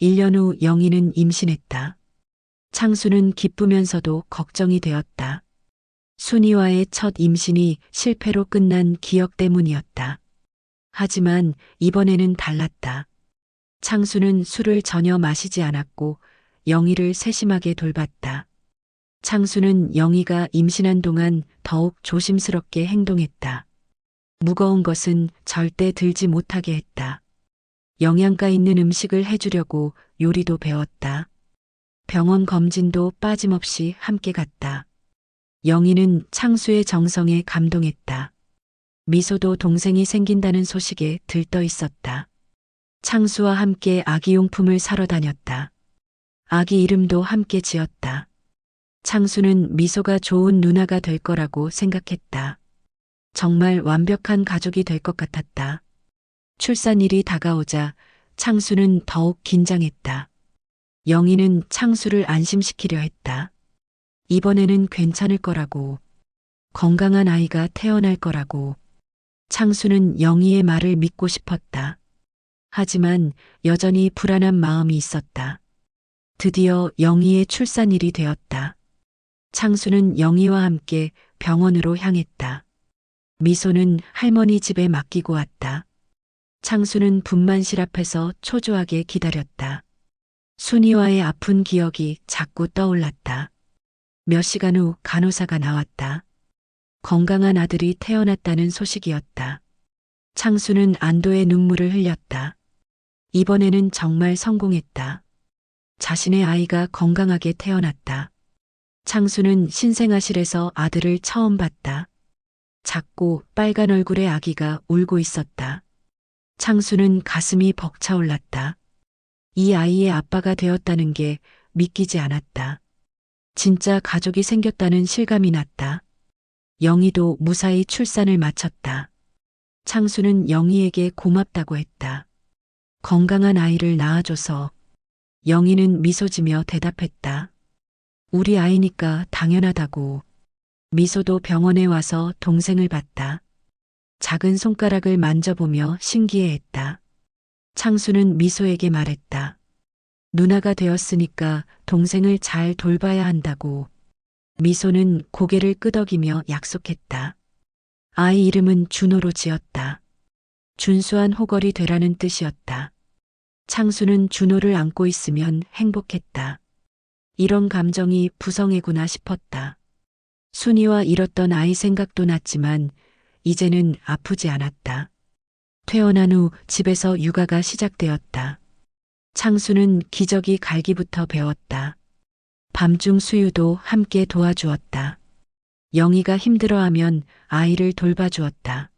1년 후 영희는 임신했다. 창수는 기쁘면서도 걱정이 되었다. 순이와의 첫 임신이 실패로 끝난 기억 때문이었다. 하지만 이번에는 달랐다. 창수는 술을 전혀 마시지 않았고 영희를 세심하게 돌봤다. 창수는 영희가 임신한 동안 더욱 조심스럽게 행동했다. 무거운 것은 절대 들지 못하게 했다. 영양가 있는 음식을 해주려고 요리도 배웠다. 병원 검진도 빠짐없이 함께 갔다. 영희는 창수의 정성에 감동했다. 미소도 동생이 생긴다는 소식에 들떠 있었다. 창수와 함께 아기용품을 사러 다녔다. 아기 이름도 함께 지었다. 창수는 미소가 좋은 누나가 될 거라고 생각했다. 정말 완벽한 가족이 될 것 같았다. 출산일이 다가오자 창수는 더욱 긴장했다. 영희는 창수를 안심시키려 했다. 이번에는 괜찮을 거라고. 건강한 아이가 태어날 거라고. 창수는 영희의 말을 믿고 싶었다. 하지만 여전히 불안한 마음이 있었다. 드디어 영희의 출산일이 되었다. 창수는 영희와 함께 병원으로 향했다. 미소는 할머니 집에 맡기고 왔다. 창수는 분만실 앞에서 초조하게 기다렸다. 순이와의 아픈 기억이 자꾸 떠올랐다. 몇 시간 후 간호사가 나왔다. 건강한 아들이 태어났다는 소식이었다. 창수는 안도의 눈물을 흘렸다. 이번에는 정말 성공했다. 자신의 아이가 건강하게 태어났다. 창수는 신생아실에서 아들을 처음 봤다. 작고 빨간 얼굴의 아기가 울고 있었다. 창수는 가슴이 벅차올랐다. 이 아이의 아빠가 되었다는 게 믿기지 않았다. 진짜 가족이 생겼다는 실감이 났다. 영희도 무사히 출산을 마쳤다. 창수는 영희에게 고맙다고 했다. 건강한 아이를 낳아줘서. 영희는 미소 지며 대답했다. 우리 아이니까 당연하다고. 미소도 병원에 와서 동생을 봤다. 작은 손가락을 만져보며 신기해했다. 창수는 미소에게 말했다. 누나가 되었으니까 동생을 잘 돌봐야 한다고. 미소는 고개를 끄덕이며 약속했다. 아이 이름은 준호로 지었다. 준수한 호걸이 되라는 뜻이었다. 창수는 준호를 안고 있으면 행복했다. 이런 감정이 부성애구나 싶었다. 순이와 잃었던 아이 생각도 났지만 이제는 아프지 않았다. 퇴원한 후 집에서 육아가 시작되었다. 창수는 기저귀 갈기부터 배웠다. 밤중 수유도 함께 도와주었다. 영희가 힘들어하면 아이를 돌봐주었다.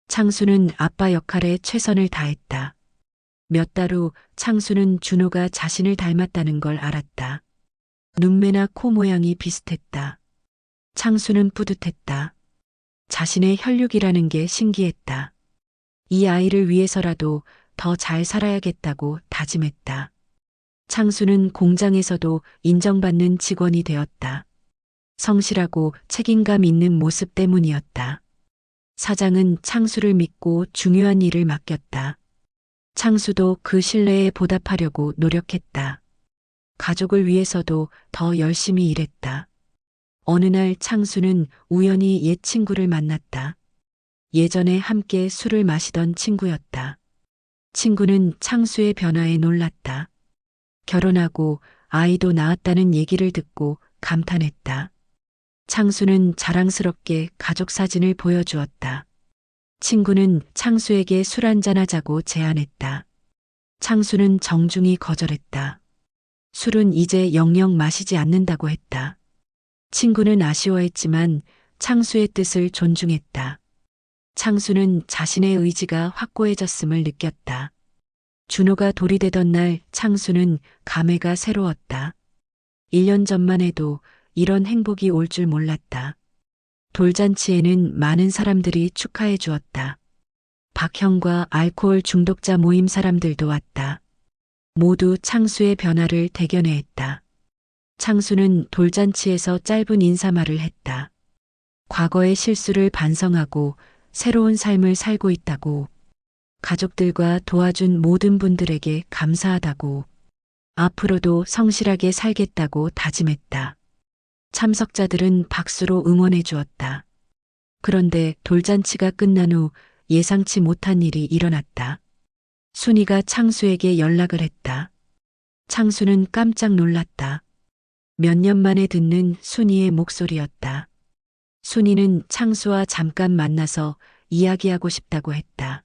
창수는 아빠 역할에 최선을 다했다. 몇 달 후 창수는 준호가 자신을 닮았다는 걸 알았다. 눈매나 코 모양이 비슷했다. 창수는 뿌듯했다. 자신의 혈육이라는 게 신기했다. 이 아이를 위해서라도 더 잘 살아야겠다고 다짐했다. 창수는 공장에서도 인정받는 직원이 되었다. 성실하고 책임감 있는 모습 때문이었다. 사장은 창수를 믿고 중요한 일을 맡겼다. 창수도 그 신뢰에 보답하려고 노력했다. 가족을 위해서도 더 열심히 일했다. 어느 날 창수는 우연히 옛 친구를 만났다. 예전에 함께 술을 마시던 친구였다. 친구는 창수의 변화에 놀랐다. 결혼하고 아이도 낳았다는 얘기를 듣고 감탄했다. 창수는 자랑스럽게 가족 사진을 보여주었다. 친구는 창수에게 술 한잔하자고 제안했다. 창수는 정중히 거절했다. 술은 이제 영영 마시지 않는다고 했다. 친구는 아쉬워했지만 창수의 뜻을 존중했다. 창수는 자신의 의지가 확고해졌음을 느꼈다. 준호가 돌이 되던 날 창수는 감회가 새로웠다. 1년 전만 해도 이런 행복이 올 줄 몰랐다. 돌잔치에는 많은 사람들이 축하해 주었다. 박형과 알코올 중독자 모임 사람들도 왔다. 모두 창수의 변화를 대견해 했다. 창수는 돌잔치에서 짧은 인사말을 했다. 과거의 실수를 반성하고 새로운 삶을 살고 있다고. 가족들과 도와준 모든 분들에게 감사하다고. 앞으로도 성실하게 살겠다고 다짐했다. 참석자들은 박수로 응원해 주었다. 그런데 돌잔치가 끝난 후 예상치 못한 일이 일어났다. 순이가 창수에게 연락을 했다. 창수는 깜짝 놀랐다. 몇 년 만에 듣는 순이의 목소리였다. 순이는 창수와 잠깐 만나서 이야기하고 싶다고 했다.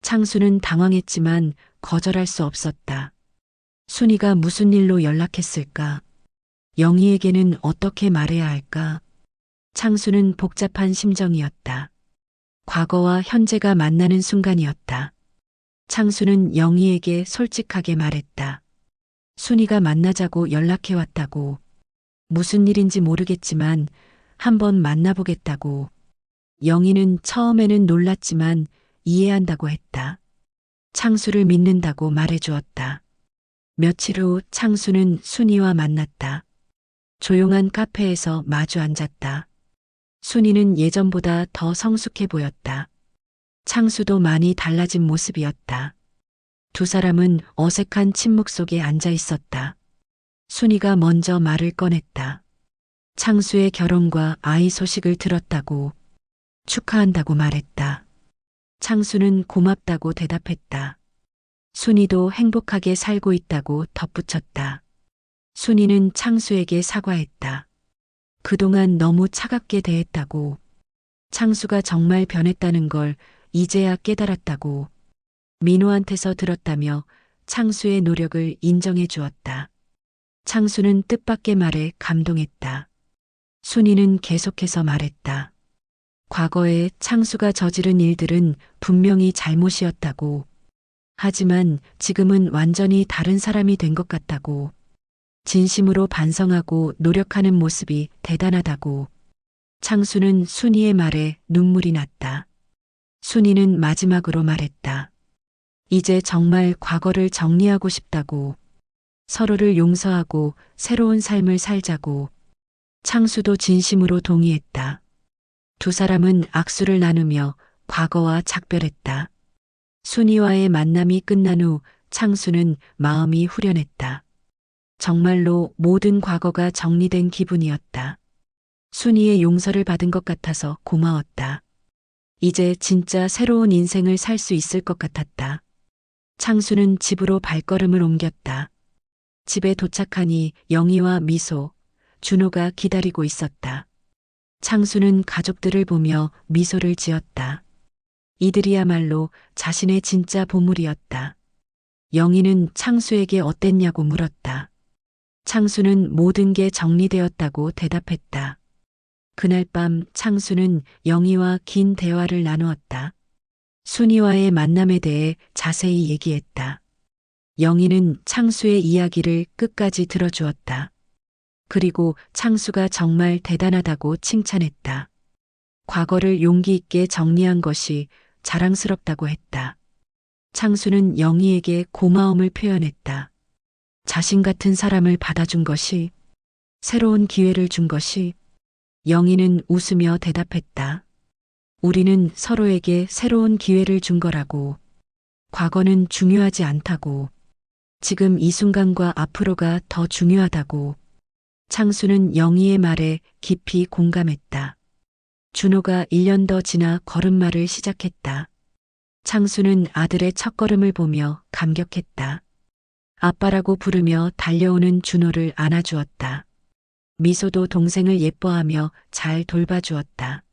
창수는 당황했지만 거절할 수 없었다. 순이가 무슨 일로 연락했을까? 영희에게는 어떻게 말해야 할까? 창수는 복잡한 심정이었다. 과거와 현재가 만나는 순간이었다. 창수는 영희에게 솔직하게 말했다. 순이가 만나자고 연락해왔다고. 무슨 일인지 모르겠지만 한번 만나보겠다고. 영희는 처음에는 놀랐지만 이해한다고 했다. 창수를 믿는다고 말해주었다. 며칠 후 창수는 순이와 만났다. 조용한 카페에서 마주 앉았다. 순이는 예전보다 더 성숙해 보였다. 창수도 많이 달라진 모습이었다. 두 사람은 어색한 침묵 속에 앉아 있었다. 순이가 먼저 말을 꺼냈다. 창수의 결혼과 아이 소식을 들었다고. 축하한다고 말했다. 창수는 고맙다고 대답했다. 순이도 행복하게 살고 있다고 덧붙였다. 순이는 창수에게 사과했다. 그동안 너무 차갑게 대했다고. 창수가 정말 변했다는 걸 이제야 깨달았다고. 민호한테서 들었다며 창수의 노력을 인정해 주었다. 창수는 뜻밖의 말에 감동했다. 순이는 계속해서 말했다. 과거에 창수가 저지른 일들은 분명히 잘못이었다고. 하지만 지금은 완전히 다른 사람이 된 것 같다고. 진심으로 반성하고 노력하는 모습이 대단하다고. 창수는 순이의 말에 눈물이 났다. 순이는 마지막으로 말했다. 이제 정말 과거를 정리하고 싶다고. 서로를 용서하고 새로운 삶을 살자고. 창수도 진심으로 동의했다. 두 사람은 악수를 나누며 과거와 작별했다. 순이와의 만남이 끝난 후 창수는 마음이 후련했다. 정말로 모든 과거가 정리된 기분이었다. 순이의 용서를 받은 것 같아서 고마웠다. 이제 진짜 새로운 인생을 살 수 있을 것 같았다. 창수는 집으로 발걸음을 옮겼다. 집에 도착하니 영희와 미소, 준호가 기다리고 있었다. 창수는 가족들을 보며 미소를 지었다. 이들이야말로 자신의 진짜 보물이었다. 영희는 창수에게 어땠냐고 물었다. 창수는 모든 게 정리되었다고 대답했다. 그날 밤 창수는 영희와 긴 대화를 나누었다. 순이와의 만남에 대해 자세히 얘기했다. 영희는 창수의 이야기를 끝까지 들어주었다. 그리고 창수가 정말 대단하다고 칭찬했다. 과거를 용기 있게 정리한 것이 자랑스럽다고 했다. 창수는 영희에게 고마움을 표현했다. 자신 같은 사람을 받아준 것이, 새로운 기회를 준 것이. 영희는 웃으며 대답했다. 우리는 서로에게 새로운 기회를 준 거라고. 과거는 중요하지 않다고. 지금 이 순간과 앞으로가 더 중요하다고. 창수는 영희의 말에 깊이 공감했다. 준호가 1년 더 지나 걸음마를 시작했다. 창수는 아들의 첫걸음을 보며 감격했다. 아빠라고 부르며 달려오는 준호를 안아주었다. 미소도 동생을 예뻐하며 잘 돌봐주었다.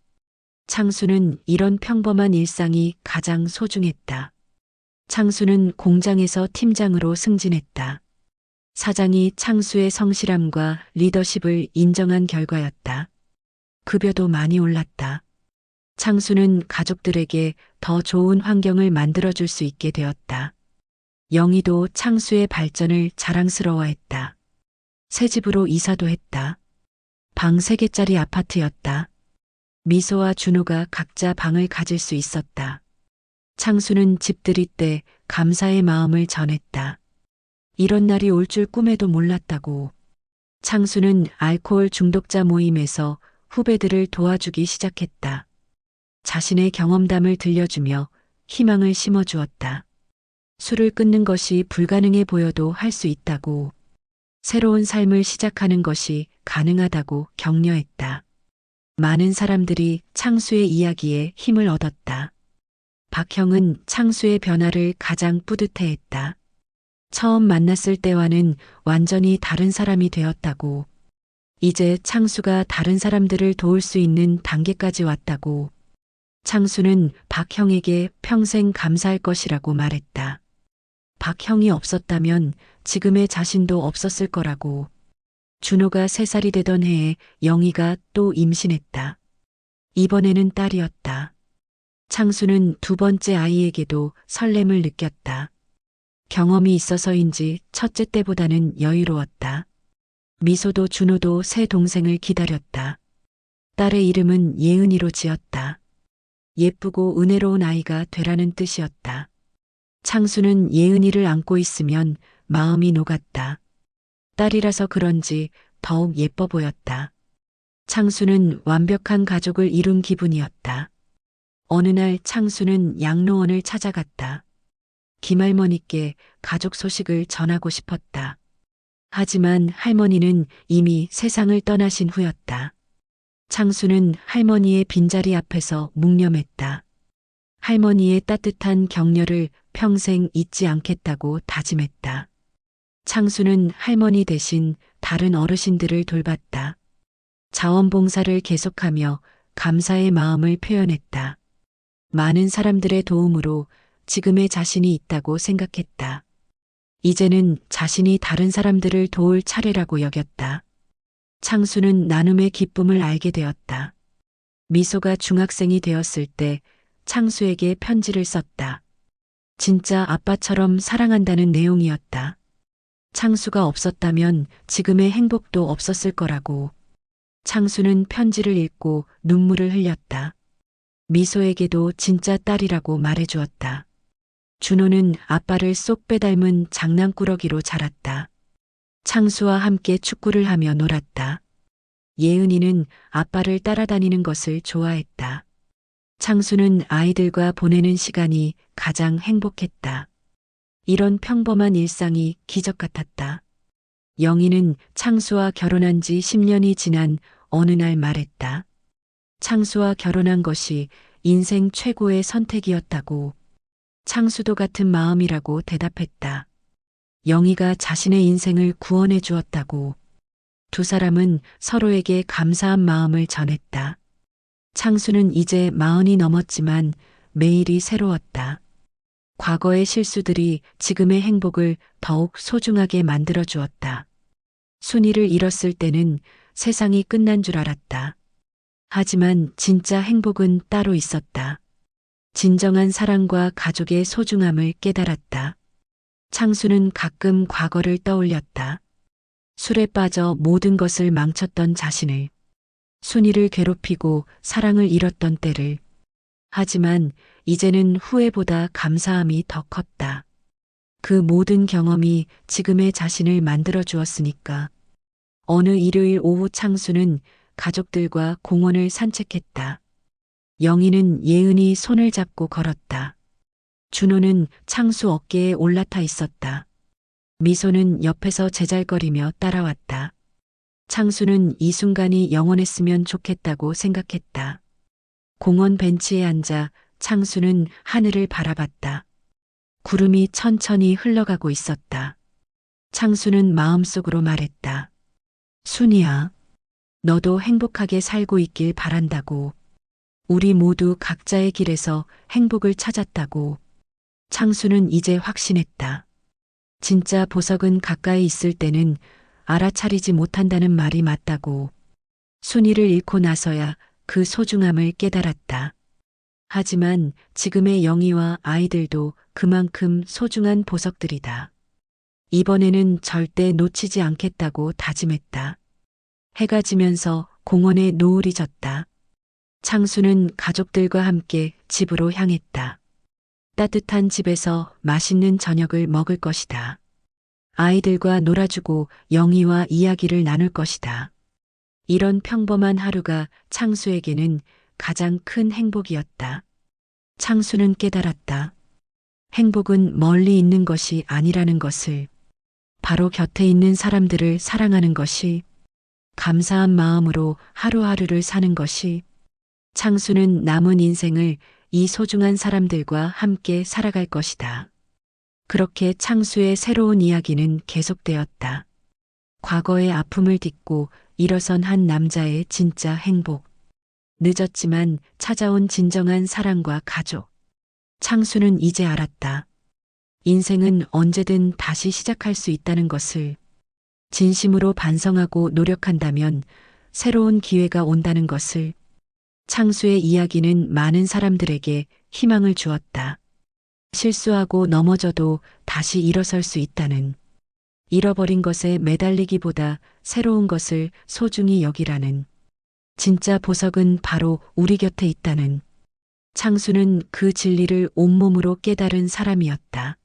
창수는 이런 평범한 일상이 가장 소중했다. 창수는 공장에서 팀장으로 승진했다. 사장이 창수의 성실함과 리더십을 인정한 결과였다. 급여도 많이 올랐다. 창수는 가족들에게 더 좋은 환경을 만들어줄 수 있게 되었다. 영희도 창수의 발전을 자랑스러워했다. 새 집으로 이사도 했다. 방 3개짜리 아파트였다. 미소와 준호가 각자 방을 가질 수 있었다. 창수는 집들이 때 감사의 마음을 전했다. 이런 날이 올 줄 꿈에도 몰랐다고. 창수는 알코올 중독자 모임에서 후배들을 도와주기 시작했다. 자신의 경험담을 들려주며 희망을 심어주었다. 술을 끊는 것이 불가능해 보여도 할 수 있다고. 새로운 삶을 시작하는 것이 가능하다고 격려했다. 많은 사람들이 창수의 이야기에 힘을 얻었다. 박형은 창수의 변화를 가장 뿌듯해했다. 처음 만났을 때와는 완전히 다른 사람이 되었다고. 이제 창수가 다른 사람들을 도울 수 있는 단계까지 왔다고. 창수는 박형에게 평생 감사할 것이라고 말했다. 박형이 없었다면 지금의 자신도 없었을 거라고. 준호가 3살이 되던 해에 영희가 또 임신했다. 이번에는 딸이었다. 창수는 2번째 아이에게도 설렘을 느꼈다. 경험이 있어서인지 첫째 때보다는 여유로웠다. 미소도 준호도 새 동생을 기다렸다. 딸의 이름은 예은이로 지었다. 예쁘고 은혜로운 아이가 되라는 뜻이었다. 창수는 예은이를 안고 있으면 마음이 녹았다. 딸이라서 그런지 더욱 예뻐 보였다. 창수는 완벽한 가족을 이룬 기분이었다. 어느 날 창수는 양로원을 찾아갔다. 김할머니께 가족 소식을 전하고 싶었다. 하지만 할머니는 이미 세상을 떠나신 후였다. 창수는 할머니의 빈자리 앞에서 묵념했다. 할머니의 따뜻한 격려를 평생 잊지 않겠다고 다짐했다. 창수는 할머니 대신 다른 어르신들을 돌봤다. 자원봉사를 계속하며 감사의 마음을 표현했다. 많은 사람들의 도움으로 지금의 자신이 있다고 생각했다. 이제는 자신이 다른 사람들을 도울 차례라고 여겼다. 창수는 나눔의 기쁨을 알게 되었다. 미소가 중학생이 되었을 때 창수에게 편지를 썼다. 진짜 아빠처럼 사랑한다는 내용이었다. 창수가 없었다면 지금의 행복도 없었을 거라고. 창수는 편지를 읽고 눈물을 흘렸다. 미소에게도 진짜 딸이라고 말해주었다. 준호는 아빠를 쏙 빼닮은 장난꾸러기로 자랐다. 창수와 함께 축구를 하며 놀았다. 예은이는 아빠를 따라다니는 것을 좋아했다. 창수는 아이들과 보내는 시간이 가장 행복했다. 이런 평범한 일상이 기적 같았다. 영희는 창수와 결혼한 지 10년이 지난 어느 날 말했다. 창수와 결혼한 것이 인생 최고의 선택이었다고. 창수도 같은 마음이라고 대답했다. 영희가 자신의 인생을 구원해 주었다고. 두 사람은 서로에게 감사한 마음을 전했다. 창수는 이제 40이 넘었지만 매일이 새로웠다. 과거의 실수들이 지금의 행복을 더욱 소중하게 만들어 주었다. 순이를 잃었을 때는 세상이 끝난 줄 알았다. 하지만 진짜 행복은 따로 있었다. 진정한 사랑과 가족의 소중함을 깨달았다. 창수는 가끔 과거를 떠올렸다. 술에 빠져 모든 것을 망쳤던 자신을, 순이를 괴롭히고 사랑을 잃었던 때를. 하지만 이제는 후회보다 감사함이 더 컸다. 그 모든 경험이 지금의 자신을 만들어 주었으니까. 어느 일요일 오후 창수는 가족들과 공원을 산책했다. 영희는 예은이 손을 잡고 걸었다. 준호는 창수 어깨에 올라타 있었다. 미소는 옆에서 제잘거리며 따라왔다. 창수는 이 순간이 영원했으면 좋겠다고 생각했다. 공원 벤치에 앉아 창수는 하늘을 바라봤다. 구름이 천천히 흘러가고 있었다. 창수는 마음속으로 말했다. 순이야, 너도 행복하게 살고 있길 바란다고. 우리 모두 각자의 길에서 행복을 찾았다고. 창수는 이제 확신했다. 진짜 보석은 가까이 있을 때는 알아차리지 못한다는 말이 맞다고. 순이를 잃고 나서야 그 소중함을 깨달았다. 하지만 지금의 영희와 아이들도 그만큼 소중한 보석들이다. 이번에는 절대 놓치지 않겠다고 다짐했다. 해가 지면서 공원에 노을이 졌다. 창수는 가족들과 함께 집으로 향했다. 따뜻한 집에서 맛있는 저녁을 먹을 것이다. 아이들과 놀아주고 영희와 이야기를 나눌 것이다. 이런 평범한 하루가 창수에게는 가장 큰 행복이었다. 창수는 깨달았다. 행복은 멀리 있는 것이 아니라는 것을. 바로 곁에 있는 사람들을 사랑하는 것이, 감사한 마음으로 하루하루를 사는 것이. 창수는 남은 인생을 이 소중한 사람들과 함께 살아갈 것이다. 그렇게 창수의 새로운 이야기는 계속되었다. 과거의 아픔을 딛고 일어선 한 남자의 진짜 행복. 늦었지만 찾아온 진정한 사랑과 가족. 창수는 이제 알았다. 인생은 언제든 다시 시작할 수 있다는 것을, 진심으로 반성하고 노력한다면 새로운 기회가 온다는 것을. 창수의 이야기는 많은 사람들에게 희망을 주었다. 실수하고 넘어져도 다시 일어설 수 있다는, 잃어버린 것에 매달리기보다 새로운 것을 소중히 여기라는, 진짜 보석은 바로 우리 곁에 있다는. 창수는 그 진리를 온몸으로 깨달은 사람이었다.